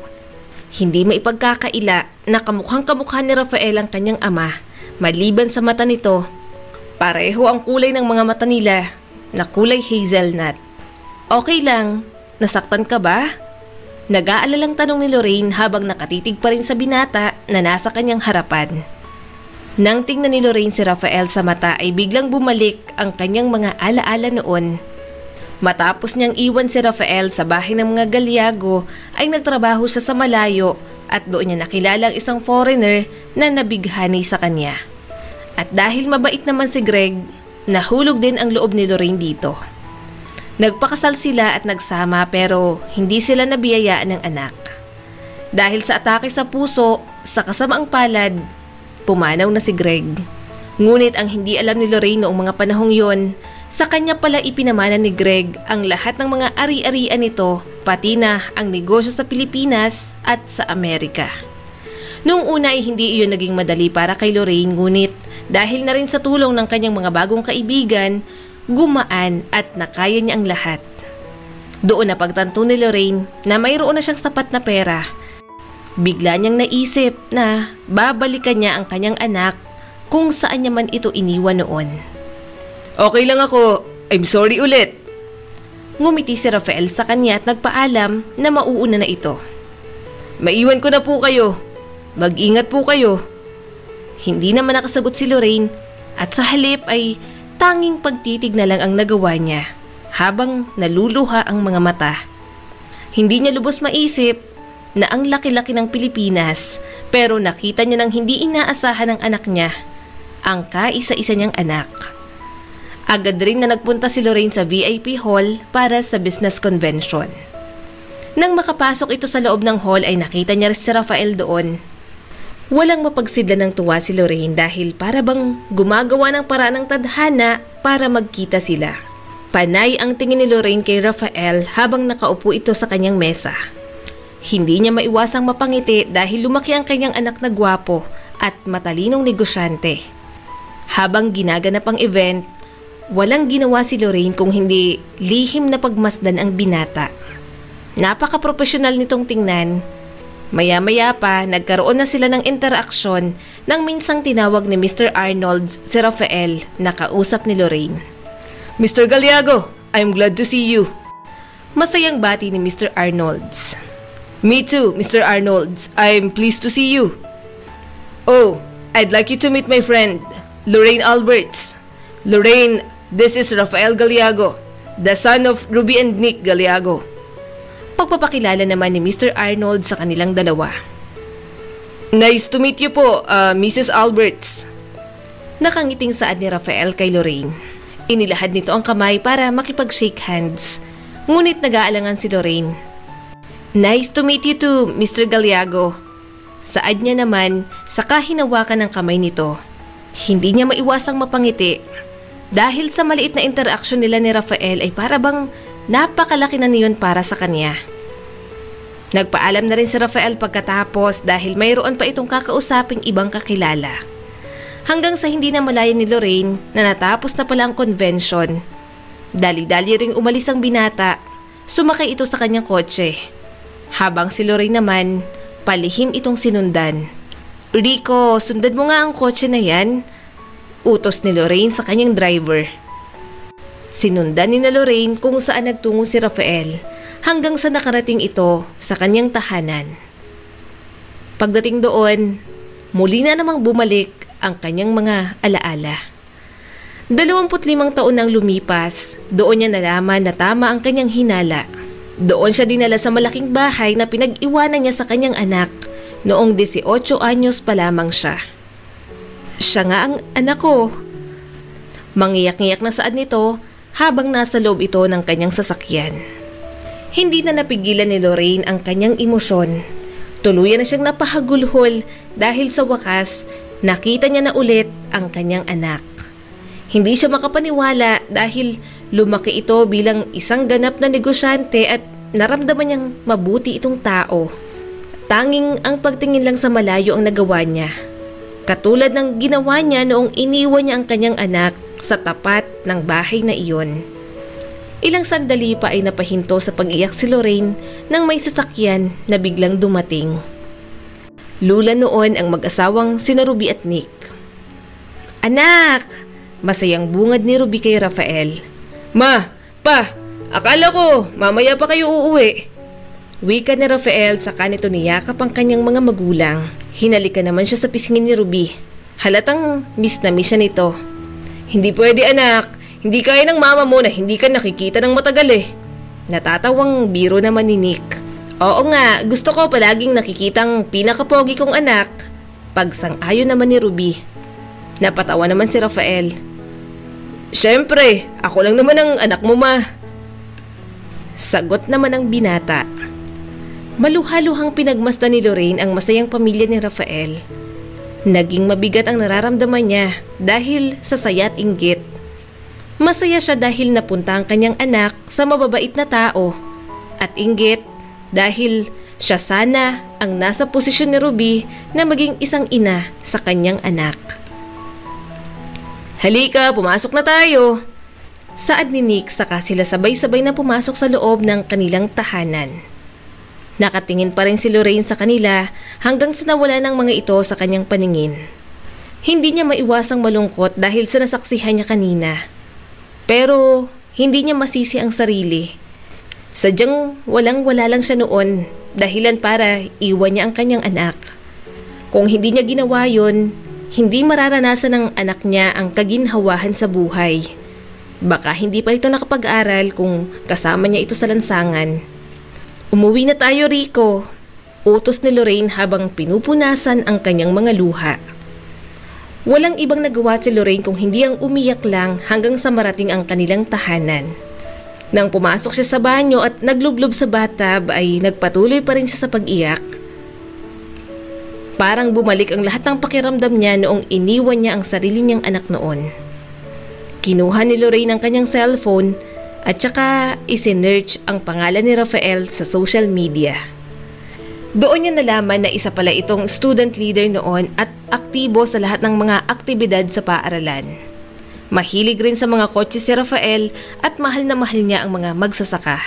Hindi maipagkakaila na kamukhang-kamukha ni Rafael ang kanyang ama, maliban sa mata nito. Pareho ang kulay ng mga mata nila na kulay hazelnut. Okay lang, nasaktan ka ba? Nag-aalalang tanong ni Lorraine habang nakatitig pa rin sa binata na nasa kanyang harapan. Nang tingnan ni Lorraine si Rafael sa mata ay biglang bumalik ang kanyang mga alaala noon. Matapos niyang iwan si Rafael sa bahay ng mga Galiago ay nagtrabaho siya sa malayo at doon niya nakilala ang isang foreigner na nabighani sa kanya. At dahil mabait naman si Greg, nahulog din ang loob ni Lorraine dito. Nagpakasal sila at nagsama pero hindi sila nabiyayaan ng anak. Dahil sa atake sa puso, sa kasamaang palad, pumanaw na si Greg. Ngunit ang hindi alam ni Lorraine noong mga panahong yon, sa kanya pala ipinamana ni Greg ang lahat ng mga ari-arian nito, pati na ang negosyo sa Pilipinas at sa Amerika. Noong una ay hindi iyon naging madali para kay Lorraine, ngunit dahil na rin sa tulong ng kanyang mga bagong kaibigan, gumaan at nakaya niya ang lahat. Doon na pagtanto ni Lorraine na mayroon na siyang sapat na pera. Bigla niyang naisip na babalikan niya ang kanyang anak kung saan niya man ito iniwan noon. Okay lang ako, I'm sorry ulit. Ngumiti si Rafael sa kanya at nagpaalam na mauuna na ito. Maiwan ko na po kayo. Mag-ingat po kayo. Hindi naman nakasagot si Lorraine at sa halip ay tanging pagtitig na lang ang nagawa niya habang naluluha ang mga mata. Hindi niya lubos maisip na ang laki-laki ng Pilipinas pero nakita niya nang hindi inaasahan ng anak niya ang kaisa-isa niyang anak. Agad rin na nagpunta si Lorraine sa VIP hall para sa business convention. Nang makapasok ito sa loob ng hall ay nakita niya si Rafael doon. Walang mapagsidla ng tuwa si Lorraine dahil para bang gumagawa ng paraan ng tadhana para magkita sila. Panay ang tingin ni Lorraine kay Rafael habang nakaupo ito sa kanyang mesa. Hindi niya maiwasang mapangiti dahil lumaki ang kanyang anak na gwapo at matalinong negosyante. Habang ginaganap ang event, walang ginawa si Lorraine kung hindi lihim na pagmasdan ang binata. Napaka-professional nitong tingnan. Maya-maya pa, nagkaroon na sila ng interaksyon nang minsang tinawag ni Mr. Arnolds si Rafael na kausap ni Lorraine. Mr. Galiago, I'm glad to see you. Masayang bati ni Mr. Arnolds. Me too, Mr. Arnolds. I'm pleased to see you. Oh, I'd like you to meet my friend, Lorraine Alberts. Lorraine, this is Rafael Galiago, the son of Ruby and Nick Galiago. Pagpapakilala naman ni Mr. Arnold sa kanilang dalawa. Nice to meet you po, Mrs. Alberts. Nakangiting saad ni Rafael kay Lorraine. Inilahad nito ang kamay para makipag-shake hands. Ngunit nag-aalangan si Lorraine. Nice to meet you too, Mr. Galiago. Saad niya naman sa kahinawakan ng kamay nito. Hindi niya maiwasang mapangiti. Dahil sa maliit na interaksyon nila ni Rafael ay para bang napakalaki na niyon para sa kanya. Nagpaalam na rin si Rafael pagkatapos dahil mayroon pa itong kakausaping ibang kakilala. Hanggang sa hindi na malaya ni Lorraine na natapos na pala ang convention. Dali-dali ring umalis ang binata, sumakay ito sa kanyang kotse. Habang si Lorraine naman, palihim itong sinundan. Rico, sundan mo nga ang kotse na yan. Utos ni Lorraine sa kanyang driver. Sinundan ni Lorraine kung saan nagtungo si Rafael hanggang sa nakarating ito sa kanyang tahanan. Pagdating doon, muli na namang bumalik ang kanyang mga alaala. 25 taon nang lumipas, doon niya nalaman na tama ang kanyang hinala. Doon siya dinala sa malaking bahay na pinag-iwanan niya sa kanyang anak noong 18 anyos pa lamang siya. Siya nga ang anak ko. Mangiyak-ngiyak na saad nito habang nasa loob ito ng kanyang sasakyan. Hindi na napigilan ni Lorraine ang kanyang emosyon. Tuluyan na siyang napahagulhol dahil sa wakas nakita niya na ulit ang kanyang anak. Hindi siya makapaniwala dahil lumaki ito bilang isang ganap na negosyante at naramdaman niyang mabuti itong tao. Tanging ang pagtingin lang sa malayo ang nagawa niya. Katulad ng ginawa niya noong iniwan niya ang kanyang anak sa tapat ng bahay na iyon. Ilang sandali pa ay napahinto sa pag-iyak si Lorraine nang may sasakyan na biglang dumating. Lula noon ang mag-asawang sina Ruby at Nick. "Anak!" Masayang bungad ni Ruby kay Rafael. "Ma! Pa! Akala ko mamaya pa kayo uuwi." Wika ni Rafael saka nito niyakap ang kanyang mga magulang. Hinalikan naman siya sa pisngin ni Ruby. Halatang miss na miss siya nito. "Hindi pwede anak, hindi kaya ng mama mo na hindi ka nakikita ng matagal eh." Natatawang biro naman ni Nick. "Oo nga, gusto ko palaging nakikitang pinakapogi kong anak." Pagsang-ayon naman ni Ruby. Napatawa naman si Rafael. "Siyempre, ako lang naman ang anak mo, ma." Sagot naman ng binata. Maluhaluhang pinagmasdan ni Lorraine ang masayang pamilya ni Rafael. Naging mabigat ang nararamdaman niya dahil sa saya at inggit. Masaya siya dahil napunta ang kanyang anak sa mababait na tao, at inggit dahil siya sana ang nasa posisyon ni Ruby na maging isang ina sa kanyang anak. "Halika, pumasok na tayo." Saad ni Nick saka sila sabay-sabay na pumasok sa loob ng kanilang tahanan. Nakatingin pa rin si Lorraine sa kanila hanggang sa nawala ng mga ito sa kanyang paningin. Hindi niya maiwasang malungkot dahil sa nasaksihan niya kanina. Pero hindi niya masisi ang sarili. Sadyang walang-wala lang siya noon, dahilan para iwan niya ang kanyang anak. Kung hindi niya ginawa yon, hindi mararanasan ng anak niya ang kaginhawahan sa buhay. Baka hindi pa ito nakapag-aral kung kasama niya ito sa lansangan. "Umuwi na tayo, Rico," utos ni Lorraine habang pinupunasan ang kanyang mga luha. Walang ibang nagawa si Lorraine kung hindi ang umiyak lang hanggang sa marating ang kanilang tahanan. Nang pumasok siya sa banyo at naglublob sa bathtub ay nagpatuloy pa rin siya sa pag-iyak. Parang bumalik ang lahat ng pakiramdam niya noong iniwan niya ang sarili niyang anak noon. Kinuha ni Lorraine ang kanyang cellphone at saka isinearch ang pangalan ni Rafael sa social media. Doon niya nalaman na isa pala itong student leader noon at aktibo sa lahat ng mga aktibidad sa paaralan. Mahilig rin sa mga kotse si Rafael at mahal na mahal niya ang mga magsasaka.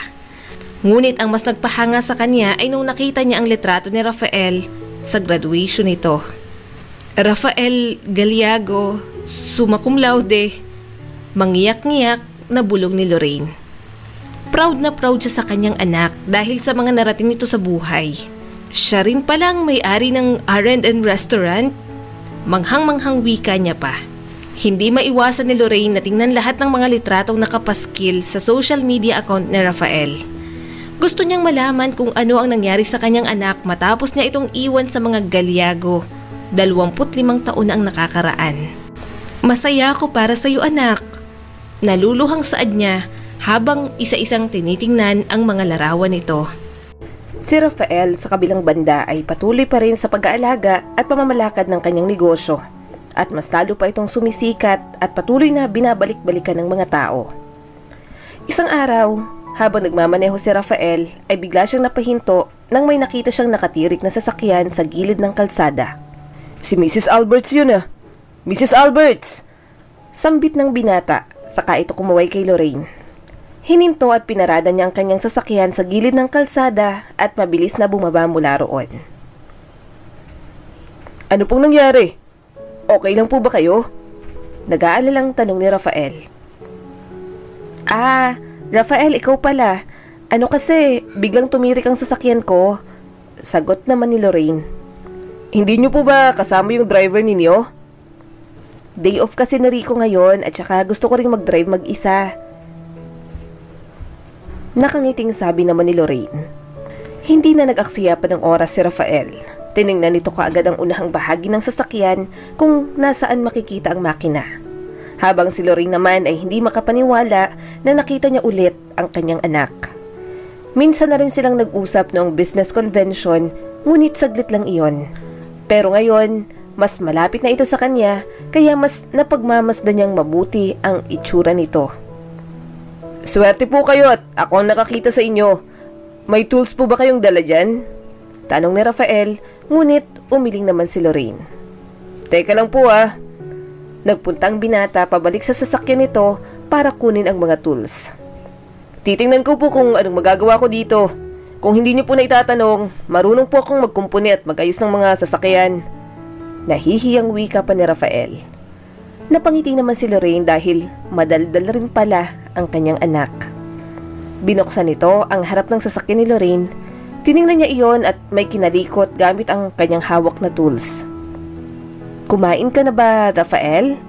Ngunit ang mas nagpahanga sa kanya ay nung nakita niya ang litrato ni Rafael sa graduation nito. Rafael Galiago, summa cum laude. Mangiyak-ngiyak na bulong ni Lorraine. Proud na proud siya sa kanyang anak dahil sa mga narating nito sa buhay. Siya rin palang may-ari ng R&N restaurant. Manghang-manghang wika niya pa. Hindi maiwasan ni Lorraine na tingnan lahat ng mga litratong nakapaskil sa social media account ni Rafael. Gusto niyang malaman kung ano ang nangyari sa kanyang anak matapos niya itong iwan sa mga Galiago. 25 taon na ang nakakaraan. "Masaya ako para sa iyo, anak." Naluluhang saad niya habang isa-isang tinitingnan ang mga larawan nito. Si Rafael sa kabilang banda ay patuloy pa rin sa pag-aalaga at pamamalakad ng kanyang negosyo. At mas lalo pa itong sumisikat at patuloy na binabalik-balikan ng mga tao. Isang araw, habang nagmamaneho si Rafael ay bigla siyang napahinto nang may nakita siyang nakatirik na sasakyan sa gilid ng kalsada. "Si Mrs. Alberts yun ah! Mrs. Alberts!" Sambit ng binata, saka ito kumaway kay Lorraine. Hininto at pinarada niya ang kanyang sasakyan sa gilid ng kalsada at mabilis na bumaba mula roon. "Ano pong nangyari? Okay lang po ba kayo?" Nag-aalalang tanong ni Rafael. Rafael, ikaw pala. Ano kasi, biglang tumirik ang sasakyan ko." Sagot naman ni Lorraine. "Hindi niyo po ba kasama yung driver ninyo?" "Day off kasi na Rico ngayon at saka gusto ko ring mag-drive mag-isa." Nakangiting sabi naman ni Lorraine. Hindi na nag-aksaya pa ng oras si Rafael. Tiningnan nito kaagad ang unahang bahagi ng sasakyan kung nasaan makikita ang makina. Habang si Lorraine naman ay hindi makapaniwala na nakita niya ulit ang kanyang anak. Minsan na rin silang nag-usap noong business convention, ngunit saglit lang iyon. Pero ngayon, mas malapit na ito sa kanya kaya mas napagmamasdan niyang mabuti ang itsura nito. "Swerte po kayo at ako ang nakakita sa inyo. May tools po ba kayong dala dyan?" Tanong ni Rafael, ngunit umiling naman si Lorraine. Teka lang po ah. Nagpunta ang binata pabalik sa sasakyan nito para kunin ang mga tools. Titingnan ko po kung anong magagawa ko dito. Kung hindi niyo po na itatanong, marunong po akong magkumpuni at magayos ng mga sasakyan. Nahihiyang wika pa ni Rafael. Napangiti naman si Lorraine dahil madaldal rin pala ang kanyang anak. Binuksan nito ang harap ng sasakyan ni Lorraine. Tiningnan niya iyon at may kinalikot gamit ang kanyang hawak na tools. Kumain ka na ba, Rafael?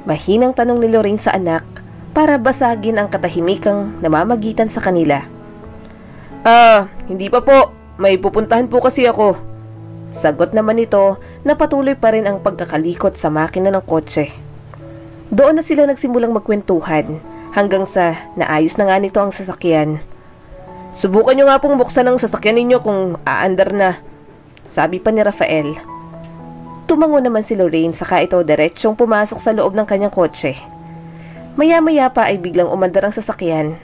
Mahinang tanong ni Lorraine sa anak para basagin ang katahimikang namamagitan sa kanila. Hindi pa po. May pupuntahan po kasi ako. Sagot naman nito na patuloy pa rin ang pagkakalikot sa makina ng kotse. Doon na sila nagsimulang magkwentuhan hanggang sa naayos na nga nito ang sasakyan. Subukan nyo nga pong buksan ang sasakyan ninyo kung aandar na, sabi pa ni Rafael. Tumango naman si Lorraine saka ito diretsyong pumasok sa loob ng kanyang kotse. Maya-maya pa ay biglang umandar ang sasakyan.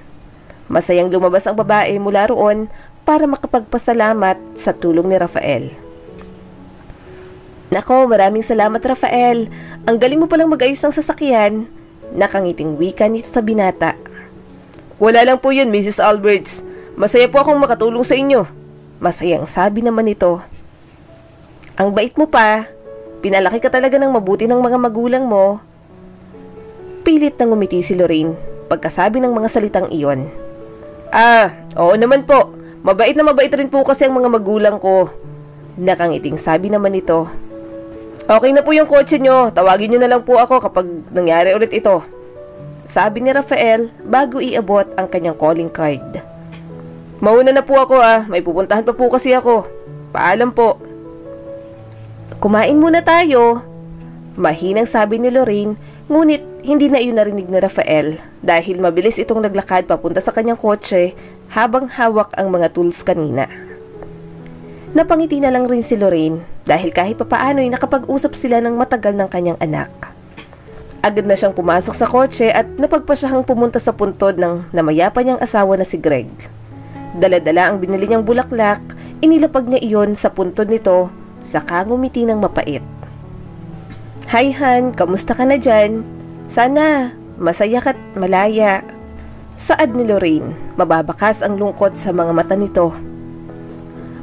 Masayang lumabas ang babae mula roon para makapagpasalamat sa tulong ni Rafael. Nako, maraming salamat Rafael. Ang galing mo palang mag-ayos ng sasakyan. Nakangiting wika nito sa binata. Wala lang po yun, Mrs. Alberts. Masaya po akong makatulong sa inyo. Masayang sabi naman nito. Ang bait mo pa. Pinalaki ka talaga ng mabuti ng mga magulang mo. Pilit na ngumiti si Lorraine pagkasabi ng mga salitang iyon. Oo naman po. Mabait na mabait rin po kasi ang mga magulang ko. Nakangiting sabi naman nito. Okay na po yung kotse nyo. Tawagin nyo na lang po ako kapag nangyari ulit ito. Sabi ni Rafael bago iabot ang kanyang calling card. Mauna na po ako may pupuntahan pa po kasi ako. Paalam po. Kumain muna tayo. Mahinang sabi ni Lorraine, ngunit hindi na iyon narinig ni Rafael dahil mabilis itong naglakad papunta sa kanyang kotse habang hawak ang mga tools kanina. Napangiti na lang rin si Lorraine dahil kahit papaano ay nakapag-usap sila ng matagal ng kanyang anak. Agad na siyang pumasok sa kotse at napagpasyahang pumunta sa puntod ng namayapa niyang asawa na si Greg. Dala-dala ang binili niyang bulaklak, inilapag niya iyon sa puntod nito, saka ngumiti ng mapait. Hi Han, kamusta ka na dyan? Sana masaya ka't malaya. Saad ni Lorraine, mababakas ang lungkot sa mga mata nito.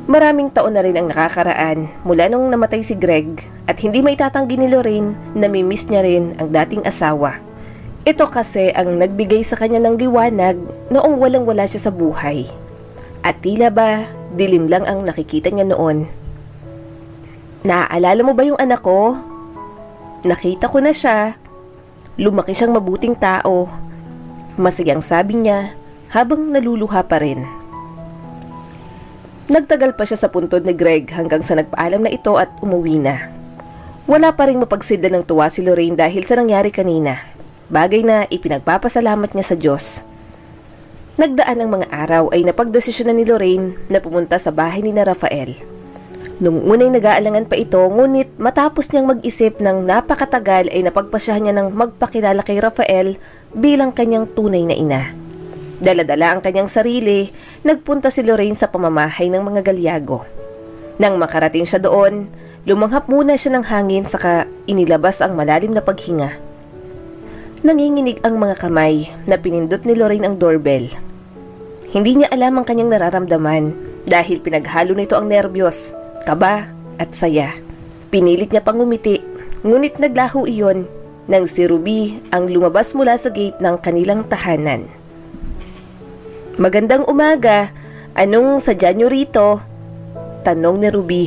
Maraming taon na rin ang nakakaraan mula nung namatay si Greg at hindi maitatanggi ni Lorraine na mimiss niya rin ang dating asawa. Ito kasi ang nagbigay sa kanya ng liwanag noong walang-wala siya sa buhay. At tila ba, dilim lang ang nakikita niya noon. Naaalala mo ba yung anak ko? Nakita ko na siya. Lumaki siyang mabuting tao. Masayang sabi niya habang naluluha pa rin. Nagtagal pa siya sa puntod ni Greg hanggang sa nagpaalam na ito at umuwi na. Wala pa rin mapagsidla ng tuwa si Lorraine dahil sa nangyari kanina. Bagay na ipinagpapasalamat niya sa Diyos. Nagdaan ng mga araw ay napagdesisyon na ni Lorraine na pumunta sa bahay ni na Rafael. Nung unay nag-aalangan pa ito, ngunit matapos niyang mag-isip ng napakatagal ay napagpasyahan niya ng magpakilala kay Rafael bilang kanyang tunay na ina. Dala-dala ang kanyang sarili, nagpunta si Lorraine sa pamamahay ng mga Galyago. Nang makarating siya doon, lumanghap muna siya ng hangin saka inilabas ang malalim na paghinga. Nanginginig ang mga kamay na pinindot ni Lorraine ang doorbell. Hindi niya alam ang kanyang nararamdaman dahil pinaghalo nito ang nerbiyos, kaba at saya. Pinilit niya pang ngumiti, ngunit naglaho iyon nang si Ruby ang lumabas mula sa gate ng kanilang tahanan. Magandang umaga, anong sadya niyo rito? Tanong ni Ruby.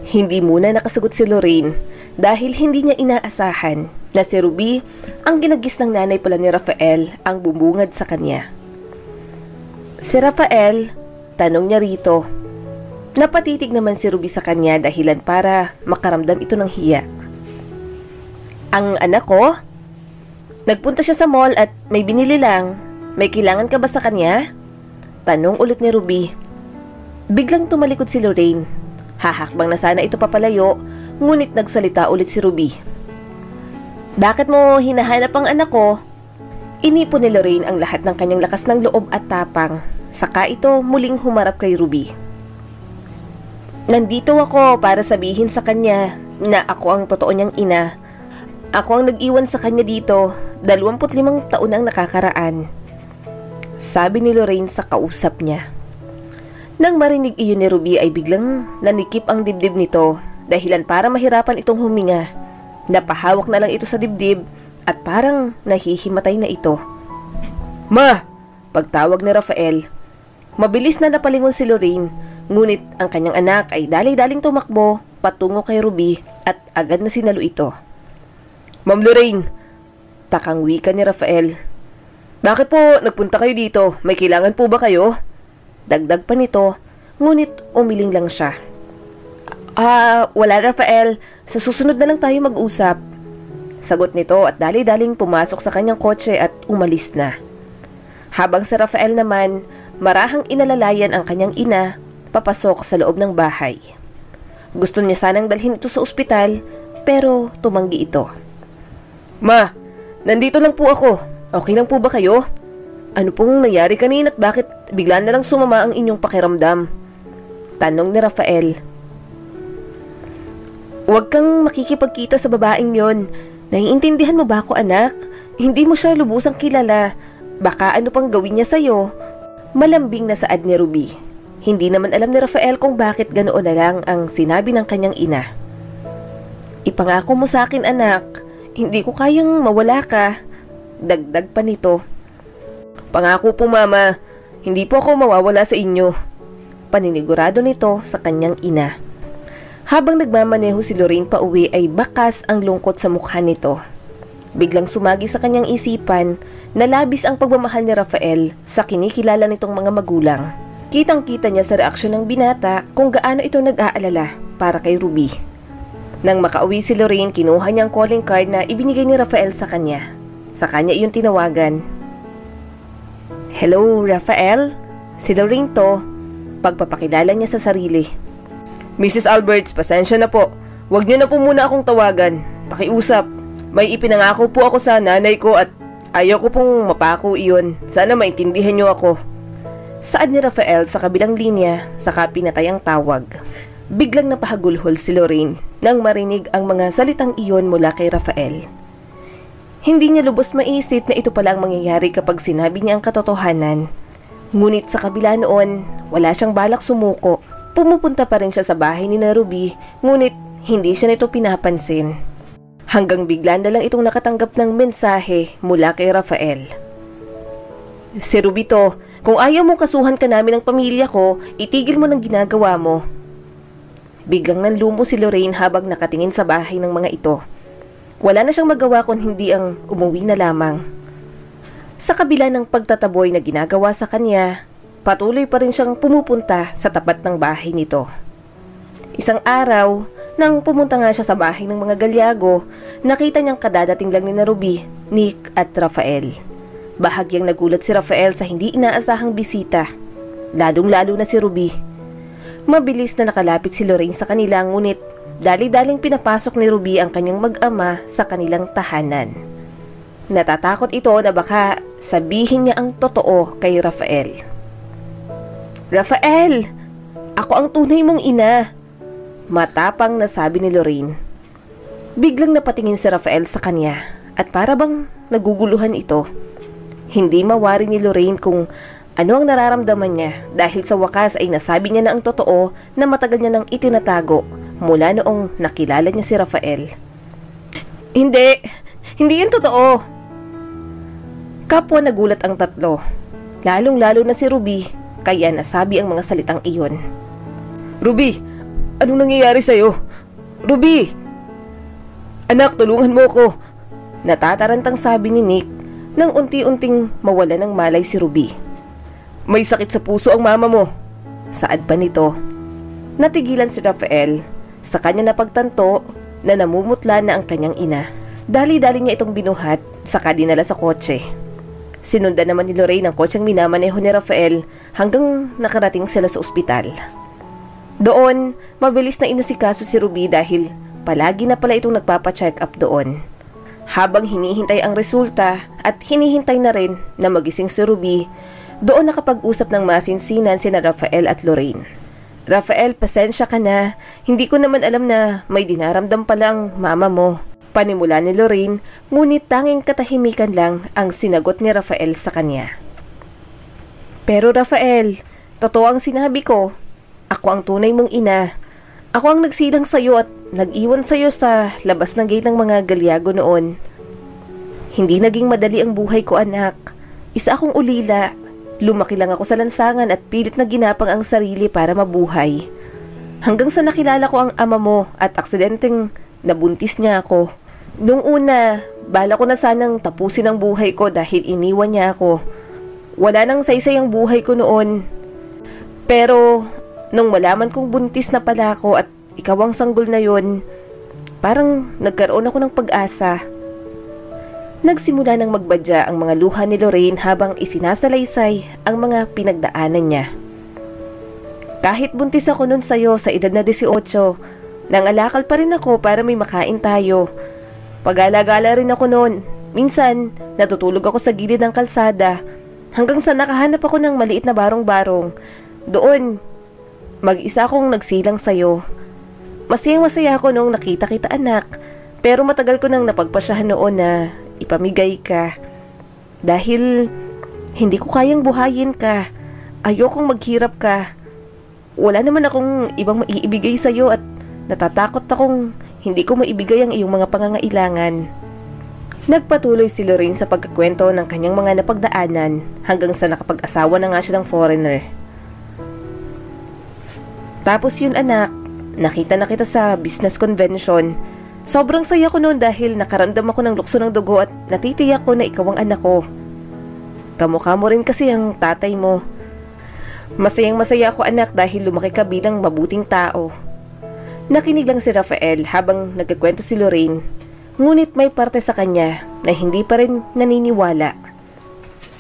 Hindi muna nakasagot si Lorraine dahil hindi niya inaasahan na si Ruby ang ginagis ng nanay pala ni Rafael ang bumungad sa kanya. Si Rafael, tanong niya rito. Napatitig naman si Ruby sa kanya dahilan para makaramdam ito ng hiya. Ang anak ko? Nagpunta siya sa mall at may binili lang. May kailangan ka ba sa kanya? Tanong ulit ni Ruby. Biglang tumalikod si Lorraine. Hahakbang na sana ito papalayo, ngunit nagsalita ulit si Ruby. Bakit mo hinahanap ang anak ko? Inipon ni Lorraine ang lahat ng kanyang lakas ng loob at tapang, saka ito muling humarap kay Ruby. Nandito ako para sabihin sa kanya na ako ang totoo niyang ina. Ako ang nag-iwan sa kanya dito, 25 taon ang nakakaraan. Sabi ni Lorraine sa kausap niya. Nang marinig iyon ni Ruby ay biglang nanikip ang dibdib nito, dahilan para mahirapan itong huminga. Napahawak na lang ito sa dibdib at parang nahihimatay na ito. "Ma!" Pagtawag ni Rafael. Mabilis na napalingon si Lorraine, ngunit ang kanyang anak ay dali-daling tumakbo patungo kay Ruby at agad na sinalo ito. "Ma'am Lorraine!" Takang wika ni Rafael. "Bakit po nagpunta kayo dito? May kailangan po ba kayo?" Dagdag pa nito, ngunit umiling lang siya. Wala Rafael. Sa susunod na lang tayo mag-usap." Sagot nito at dali-daling pumasok sa kanyang kotse at umalis na. Habang si Rafael naman, marahang inalalayan ang kanyang ina, papasok sa loob ng bahay. Gusto niya sanang dalhin ito sa ospital, pero tumanggi ito. "Ma, nandito lang po ako. Okay lang po ba kayo? Ano pong nangyari kanina at bakit bigla na lang sumama ang inyong pakiramdam?" Tanong ni Rafael. "Huwag kang makikipagkita sa babaeng yon. Naiintindihan mo ba ako, anak? Hindi mo siya lubusang kilala. Baka ano pang gawin niya sa'yo." Malambing na saad ni Ruby. Hindi naman alam ni Rafael kung bakit ganoon na lang ang sinabi ng kanyang ina. "Ipangako mo sa akin, anak. Hindi ko kayang mawala ka." Dagdag pa nito. "Pangako po, mama. Hindi po ako mawawala sa inyo." Paninigurado nito sa kanyang ina. Habang nagmamaneho si Lorraine pa uwi ay bakas ang lungkot sa mukha nito. Biglang sumagi sa kanyang isipan na labis ang pagmamahal ni Rafael sa kinikilala nitong mga magulang. Kitang-kita niya sa reaksyon ng binata kung gaano ito nag-aalala para kay Ruby. Nang makauwi si Lorraine, kinuha niya ang calling card na ibinigay ni Rafael sa kanya. Sa kanya iyon tinawagan. "Hello, Rafael? Si Lorraine to." Pagpapakilala niya sa sarili. "Mrs. Alberts, pasensya na po. Huwag niyo na po muna akong tawagan. Pakiusap. May ipinangako po ako sa nanay ko at ayaw ko pong mapako iyon. Sana maintindihan niyo ako." Saad ni Rafael sa kabilang linya, saka pinatay ang tawag. Biglang napahagulhol si Lorraine nang marinig ang mga salitang iyon mula kay Rafael. Hindi niya lubos maisip na ito pala ang mangyayari kapag sinabi niya ang katotohanan. Ngunit sa kabila noon, wala siyang balak sumuko. Pumupunta pa rin siya sa bahay ni Ruby, ngunit hindi siya nito pinapansin. Hanggang bigla na lang itong nakatanggap ng mensahe mula kay Rafael. "Si Ruby to, kung ayaw mong kasuhan ka namin ng pamilya ko, itigil mo ng ginagawa mo." Biglang nanlumo si Lorraine habang nakatingin sa bahay ng mga ito. Wala na siyang magawa kung hindi ang umuwi na lamang. Sa kabila ng pagtataboy na ginagawa sa kanya, patuloy pa rin siyang pumupunta sa tapat ng bahay nito. Isang araw, nang pumunta nga siya sa bahay ng mga galyago, nakita niyang kadadating lang ni Ruby, Nick at Rafael. Bahagyang nagulat si Rafael sa hindi inaasahang bisita, lalong-lalo na si Ruby. Mabilis na nakalapit si Lorraine sa kanila, ngunit dali-daling pinapasok ni Ruby ang kanyang mag-ama sa kanilang tahanan. Natatakot ito na baka sabihin niya ang totoo kay Rafael. "Rafael, ako ang tunay mong ina," matapang na sabi ni Lorraine. Biglang napatingin si Rafael sa kanya at para bang naguguluhan ito. Hindi mawari ni Lorraine kung ano ang nararamdaman niya dahil sa wakas ay nasabi niya na ang totoo na matagal niya nang itinatago mula noong nakilala niya si Rafael. Hindi yan totoo." Kapwa nagulat ang tatlo, lalong-lalo na si Ruby, kaya nasabi ang mga salitang iyon. "Ruby, anong nangyayari sa'yo? Ruby! Anak, tulungan mo ko!" Natatarantang sabi ni Nick nang unti-unting mawala ng malay si Ruby. "May sakit sa puso ang mama mo," saad pa nito. Natigilan si Rafael, sa kanya napagtanto na namumutla na ang kanyang ina. Dali-dali niya itong binuhat, saka dinala sa kotse. Sinundan naman ni Lorraine ang kotseng minamaneho ni Rafael hanggang nakarating sila sa ospital. Doon, mabilis na inasikaso si Ruby dahil palagi na pala itong nagpapacheck up doon. Habang hinihintay ang resulta at hinihintay na rin na magising si Ruby, doon nakapag-usap ng masinsinan sina Rafael at Lorraine. Rafael, pasensya ka na. Hindi ko naman alam na may dinaramdam palang mama mo. Panimula ni Lorraine, ngunit tanging katahimikan lang ang sinagot ni Rafael sa kanya. Pero Rafael, totoo ang sinabi ko. Ako ang tunay mong ina. Ako ang nagsilang sa'yo at nag-iwan sa'yo sa labas ng gate ng mga galyago noon. Hindi naging madali ang buhay ko, anak. Isa akong ulila. Lumaki lang ako sa lansangan at pilit na ginapang ang sarili para mabuhay. Hanggang sa nakilala ko ang ama mo at aksidenteng nabuntis niya ako. Noong una, bala ko na sanang tapusin ang buhay ko dahil iniwan niya ako. Wala nang saysay ang buhay ko noon. Pero nung malaman kong buntis na pala ako at ikaw ang sanggol na yon, parang nagkaroon ako ng pag-asa. Nagsimula nang magbadya ang mga luha ni Lorraine habang isinasalaysay ang mga pinagdaanan niya. Kahit buntis ako nun sa'yo sa edad na 18, nangalakal pa rin ako para may makain tayo. Pag-alagala rin ako noon. Minsan, natutulog ako sa gilid ng kalsada hanggang sa nakahanap ako ng maliit na barong-barong. Doon, mag-isa akong nagsilang sa'yo. Masayang-masaya ako nung nakita kita, anak. Pero matagal ko nang napagpasyahan noon na ipamigay ka. Dahil hindi ko kayang buhayin ka. Ayokong maghirap ka. Wala naman akong ibang maiibigay sa'yo at natatakot akong hindi ko maibigay ang iyong mga pangangailangan. Nagpatuloy si Lorraine sa pagkakwento ng kanyang mga napagdaanan hanggang sa nakapag-asawa na nga siya ng foreigner. Tapos yun, anak, nakita na kita sa business convention. Sobrang saya ko noon dahil nakaramdam ako ng lukso ng dugo at natitiyak ko na ikaw ang anak ko. Kamukha mo rin kasi ang tatay mo. Masayang masaya ako, anak, dahil lumaki ka bilang mabuting tao. Nakinig lang si Rafael habang nagkikwento si Lorraine, ngunit may parte sa kanya na hindi pa rin naniniwala.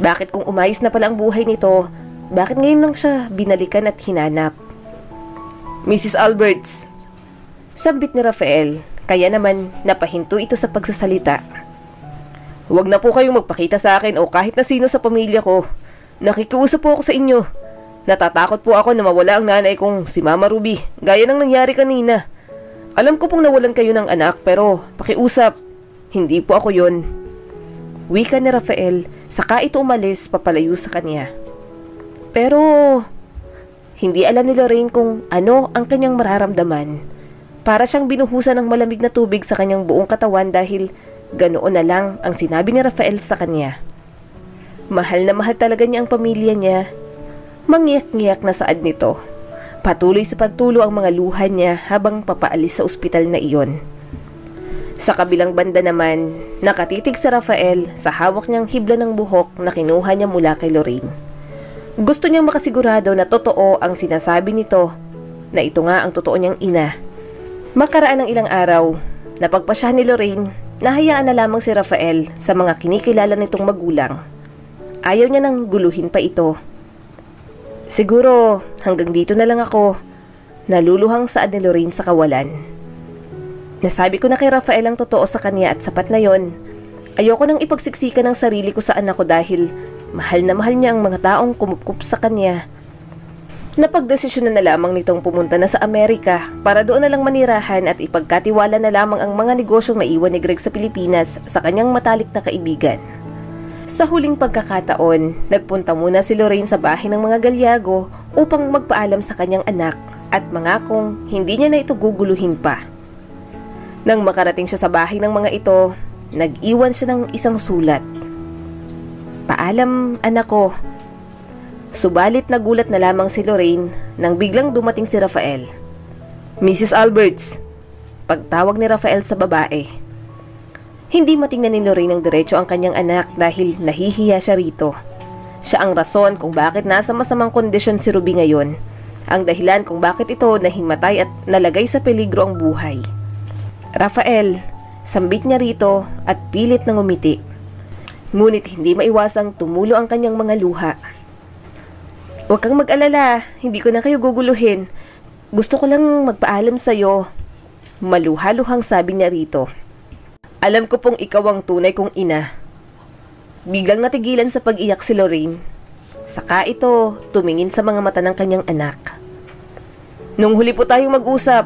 Bakit kung umayos na pala ang buhay nito, bakit ngayon lang siya binalikan at hinanap? Mrs. Alberts, sambit ni Rafael, kaya naman napahinto ito sa pagsasalita. Huwag na po kayong magpakita sa akin o kahit na sino sa pamilya ko. Nakikiusap po ako sa inyo. Natatakot po ako na mawala ang nanay kong si Mama Ruby, gaya ng nangyari kanina. Alam ko pong nawalan kayo ng anak, pero pakiusap, hindi po ako yon. Wika ni Rafael, saka ito umalis papalayo sa kanya. Pero hindi alam ni Lorraine kung ano ang kanyang mararamdaman. Para siyang binuhusan ng malamig na tubig sa kanyang buong katawan dahil ganoon na lang ang sinabi ni Rafael sa kanya. Mahal na mahal talaga niya ang pamilya niya. Mangyak-ngyak na saad nito. Patuloy sa pagtulo ang mga luha niya habang papaalis sa ospital na iyon. Sa kabilang banda naman, nakatitig si Rafael sa hawak niyang hibla ng buhok na kinuha niya mula kay Lorraine. Gusto niyang makasigurado na totoo ang sinasabi nito, na ito nga ang totoo niyang ina. Makaraan ng ilang araw, napagpasyahan ni Lorraine, nahayaan na lamang si Rafael sa mga kinikilala nitong magulang. Ayaw niya nang guluhin pa ito. Siguro hanggang dito na lang ako, naluluhang saad ni Lorraine sa kawalan. Nasabi ko na kay Rafael ang totoo sa kanya at sapat na yon. Ayoko nang ipagsiksikan ng sarili ko sa anak ko dahil mahal na mahal niya ang mga taong kumupkup sa kanya. Napagdesisyon na lamang nitong pumunta na sa Amerika para doon na lang manirahan at ipagkatiwala na lamang ang mga negosyong naiwan ni Greg sa Pilipinas sa kanyang matalik na kaibigan. Sa huling pagkakataon, nagpunta muna si Lorraine sa bahay ng mga galyago upang magpaalam sa kanyang anak at mangakong hindi niya na ito guguluhin pa. Nang makarating siya sa bahay ng mga ito, nag-iwan siya ng isang sulat. Paalam, anak ko. Subalit nagulat na lamang si Lorraine nang biglang dumating si Rafael. Mrs. Alberts, pagtawag ni Rafael sa babae. Hindi matingnan ni Lorraine ng diretso ang kanyang anak dahil nahihiya siya rito. Siya ang rason kung bakit nasa masamang kondisyon si Ruby ngayon. Ang dahilan kung bakit ito nahimatay at nalagay sa peligro ang buhay. Rafael, sambit niya rito at pilit na ngumiti. Ngunit hindi maiwasang tumulo ang kanyang mga luha. Huwag kang mag-alala, hindi ko na kayo guguluhin. Gusto ko lang magpaalam sa'yo. Maluha-luhang sabi niya rito. Alam ko pong ikaw ang tunay kong ina. Biglang natigilan sa pag-iyak si Lorraine. Saka ito tumingin sa mga mata ng kanyang anak. Nung huli po tayong mag-usap,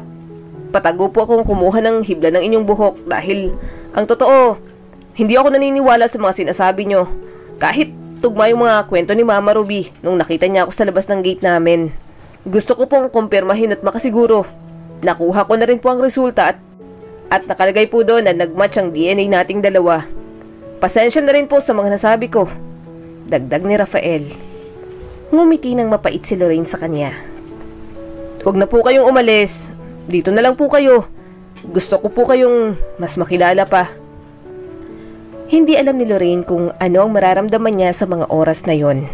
patago po akong kumuha ng hibla ng inyong buhok dahil ang totoo, hindi ako naniniwala sa mga sinasabi nyo. Kahit tugma yung mga kwento ni Mama Ruby nung nakita niya ako sa labas ng gate namin. Gusto ko pong kumpirmahin at makasiguro. Nakuha ko na rin po ang resulta at nakalagay po doon na nagmatch ang DNA nating dalawa. Pasensya na rin po sa mga nasabi ko. Dagdag ni Rafael. Ngumiti ng mapait si Lorraine sa kanya. Huwag na po kayong umalis. Dito na lang po kayo. Gusto ko po kayong mas makilala pa. Hindi alam ni Lorraine kung ano ang mararamdaman niya sa mga oras na yon.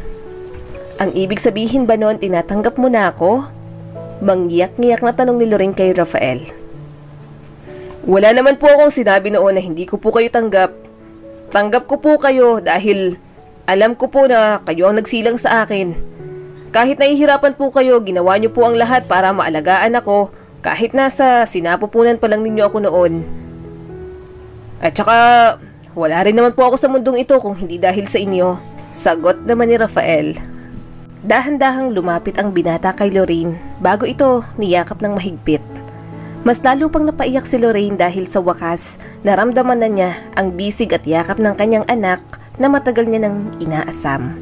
Ang ibig sabihin ba noon tinatanggap mo na ako? Manggiyak-ngiyak na tanong ni Lorraine kay Rafael. Wala naman po akong sinabi noon na hindi ko po kayo tanggap. Tanggap ko po kayo dahil alam ko po na kayo ang nagsilang sa akin. Kahit nahihirapan po kayo, ginawa niyo po ang lahat para maalagaan ako kahit nasa sinapupunan pa lang ninyo ako noon. At saka, wala rin naman po ako sa mundong ito kung hindi dahil sa inyo. Sagot naman ni Rafael. Dahan-dahang lumapit ang binata kay Lorraine bago ito niyakap ng mahigpit. Mas lalo pang napaiyak si Lorraine dahil sa wakas naramdaman na niya ang bisig at yakap ng kanyang anak na matagal niya nang inaasam.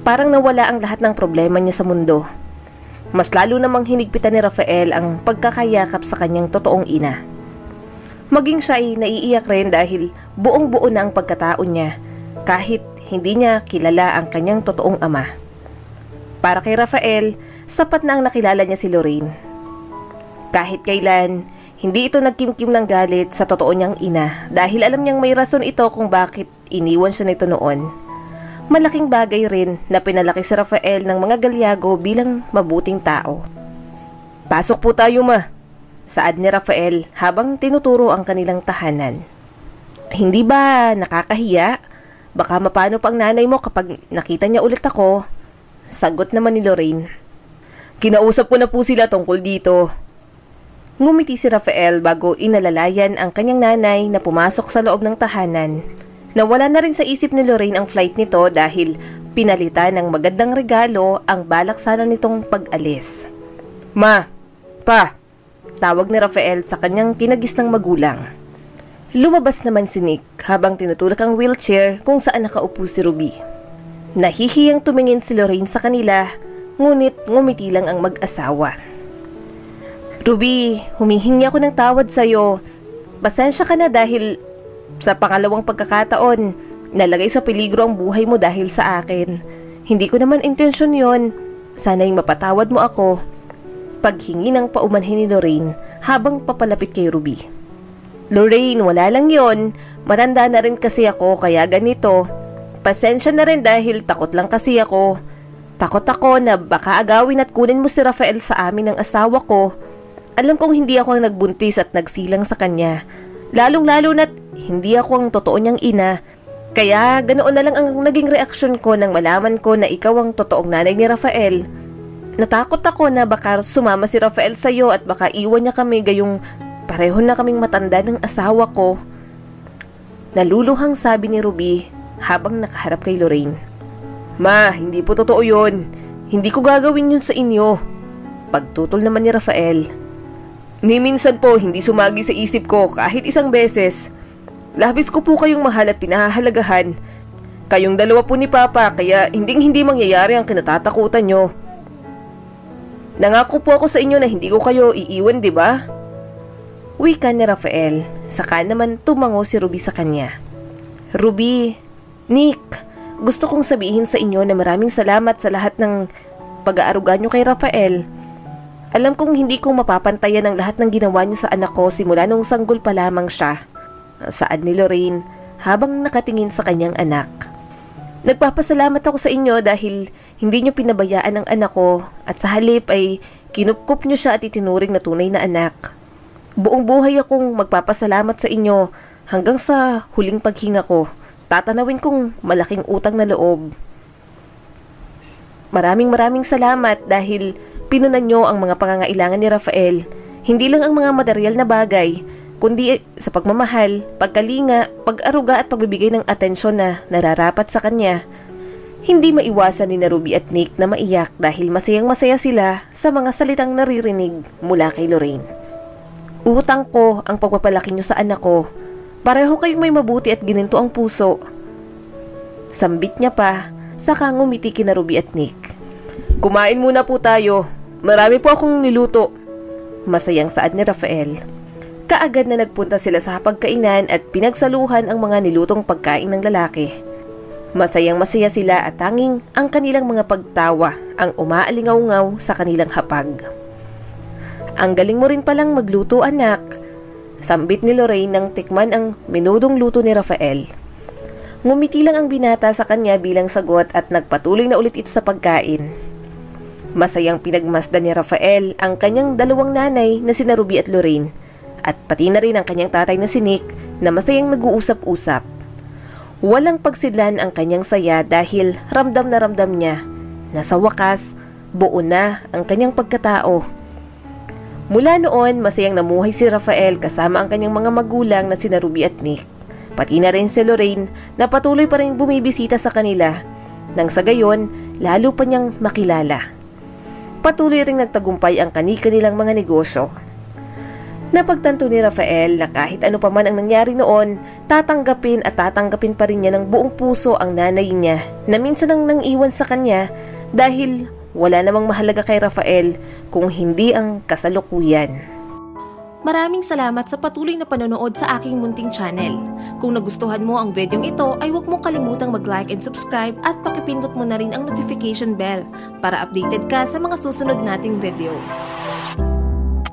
Parang nawala ang lahat ng problema niya sa mundo. Mas lalo namang hinigpitan ni Rafael ang pagkakayakap sa kanyang totoong ina. Maging siya ay naiiyak rin dahil buong-buo na ang pagkatao niya kahit hindi niya kilala ang kanyang totoong ama. Para kay Rafael, sapat na ang nakilala niya si Lorraine. Kahit kailan, hindi ito nagkimkim ng galit sa totoo niyang ina dahil alam niyang may rason ito kung bakit iniwan siya nito noon. Malaking bagay rin na pinalaki si Rafael ng mga galyago bilang mabuting tao. Pasok po tayo ma, saad ni Rafael habang tinuturo ang kanilang tahanan. Hindi ba nakakahiya? Baka mapano pa ang nanay mo kapag nakita niya ulit ako? Sagot naman ni Lorraine. Kinausap ko na po sila tungkol dito. Ngumiti si Rafael bago inalalayan ang kanyang nanay na pumasok sa loob ng tahanan. Nawala na rin sa isip ni Lorraine ang flight nito dahil pinalitan ng magandang regalo ang balak sana nitong pag-alis. Ma, pa, tawag ni Rafael sa kanyang kinagisnang magulang. Lumabas naman si Nick habang tinutulak ang wheelchair kung saan nakaupo si Ruby. Nahihiyang tumingin si Lorraine sa kanila, ngunit ngumiti lang ang mag-asawa. Ruby, humihingi ako ng tawad sa'yo. Pasensya ka na dahil sa pangalawang pagkakataon, nalagay sa peligro ang buhay mo dahil sa akin. Hindi ko naman intensyon yon. Sana'y mapatawad mo ako. Paghingi ng paumanhin ni Lorraine habang papalapit kay Ruby. Lorraine, wala lang yon. Matanda na rin kasi ako kaya ganito. Pasensya na rin dahil takot lang kasi ako. Takot ako na baka agawin at kunin mo si Rafael sa amin ng asawa ko. Alam kong hindi ako ang nagbuntis at nagsilang sa kanya. Lalong-lalo na't hindi ako ang totoo niyang ina. Kaya ganoon na lang ang naging reaksyon ko nang malaman ko na ikaw ang totoong nanay ni Rafael. Natakot ako na baka sumama si Rafael sa'yo at baka iwan niya kami gayong pareho na kaming matanda ng asawa ko. Naluluhang sabi ni Ruby habang nakaharap kay Lorraine. Ma, hindi po totoo yun. Hindi ko gagawin yun sa inyo. Pagtutol naman ni Rafael. Ni minsan po hindi sumagi sa isip ko kahit isang beses. Labis ko po kayong mahal at pinahahalagahan. Kayong dalawa po ni Papa kaya hindi mangyayari ang kinatatakutan nyo. Nangako po ako sa inyo na hindi ko kayo iiwan, di ba? Wika ni Rafael, saka naman tumango si Ruby sa kanya. Ruby, Nick, gusto kong sabihin sa inyo na maraming salamat sa lahat ng pag-aaruga nyo kay Rafael. Alam kong hindi ko mapapantayan ang lahat ng ginawa niyo sa anak ko simula nung sanggol pa lamang siya. Saad ni Lorraine habang nakatingin sa kanyang anak. Nagpapasalamat ako sa inyo dahil hindi niyo pinabayaan ang anak ko at sa halip ay kinupkup niyo siya at itinuring na tunay na anak. Buong buhay akong magpapasalamat sa inyo hanggang sa huling paghinga ko. Tatanawin kong malaking utang na loob. Maraming salamat dahil pinunan nyo ang mga pangangailangan ni Rafael. Hindi lang ang mga material na bagay, kundi sa pagmamahal, pagkalinga, pag-aruga at pagbibigay ng atensyon na nararapat sa kanya. Hindi maiwasan ni na Ruby at Nick na maiyak dahil masayang-masaya sila sa mga salitang naririnig mula kay Lorraine. Utang ko ang pagpapalaki niyo sa anak ko. Pareho kayong may mabuti at gininto ang puso. Sambit niya pa, saka ngumiti kina Ruby at Nick. Kumain muna po tayo. Marami po akong niluto. Masayang saad ni Rafael. Kaagad na nagpunta sila sa hapagkainan at pinagsaluhan ang mga nilutong pagkain ng lalaki. Masayang-masaya sila at tanging ang kanilang mga pagtawa ang umaalingaw-ngaw sa kanilang hapag. Ang galing mo rin palang magluto, anak. Sambit ni Lorraine nang tikman ang menudong luto ni Rafael. Ngumiti lang ang binata sa kanya bilang sagot at nagpatuloy na ulit ito sa pagkain. Masayang pinagmasdan ni Rafael ang kanyang dalawang nanay na sina Ruby at Lorraine at pati na rin ang kanyang tatay na si Nick na masayang nag-uusap-usap. Walang pagsidlan ang kanyang saya dahil ramdam na ramdam niya na sa wakas, buo na ang kanyang pagkatao. Mula noon, masayang namuhay si Rafael kasama ang kanyang mga magulang na sina Ruby at Nick. Pati na rin si Lorraine na patuloy pa rin bumibisita sa kanila nang sa gayon, lalo pa niyang makilala. Patuloy ring nagtagumpay ang kani-kanilang mga negosyo. Napagtanto ni Rafael na kahit ano pa man ang nangyari noon, tatanggapin pa rin niya ng buong puso ang nanay niya na minsan ang nang-iwan sa kanya dahil wala namang mahalaga kay Rafael kung hindi ang kasalukuyan. Maraming salamat sa patuloy na panonood sa aking munting channel. Kung nagustuhan mo ang videong ito ay huwag mong kalimutang mag-like and subscribe at pakipindot mo na rin ang notification bell para updated ka sa mga susunod nating video.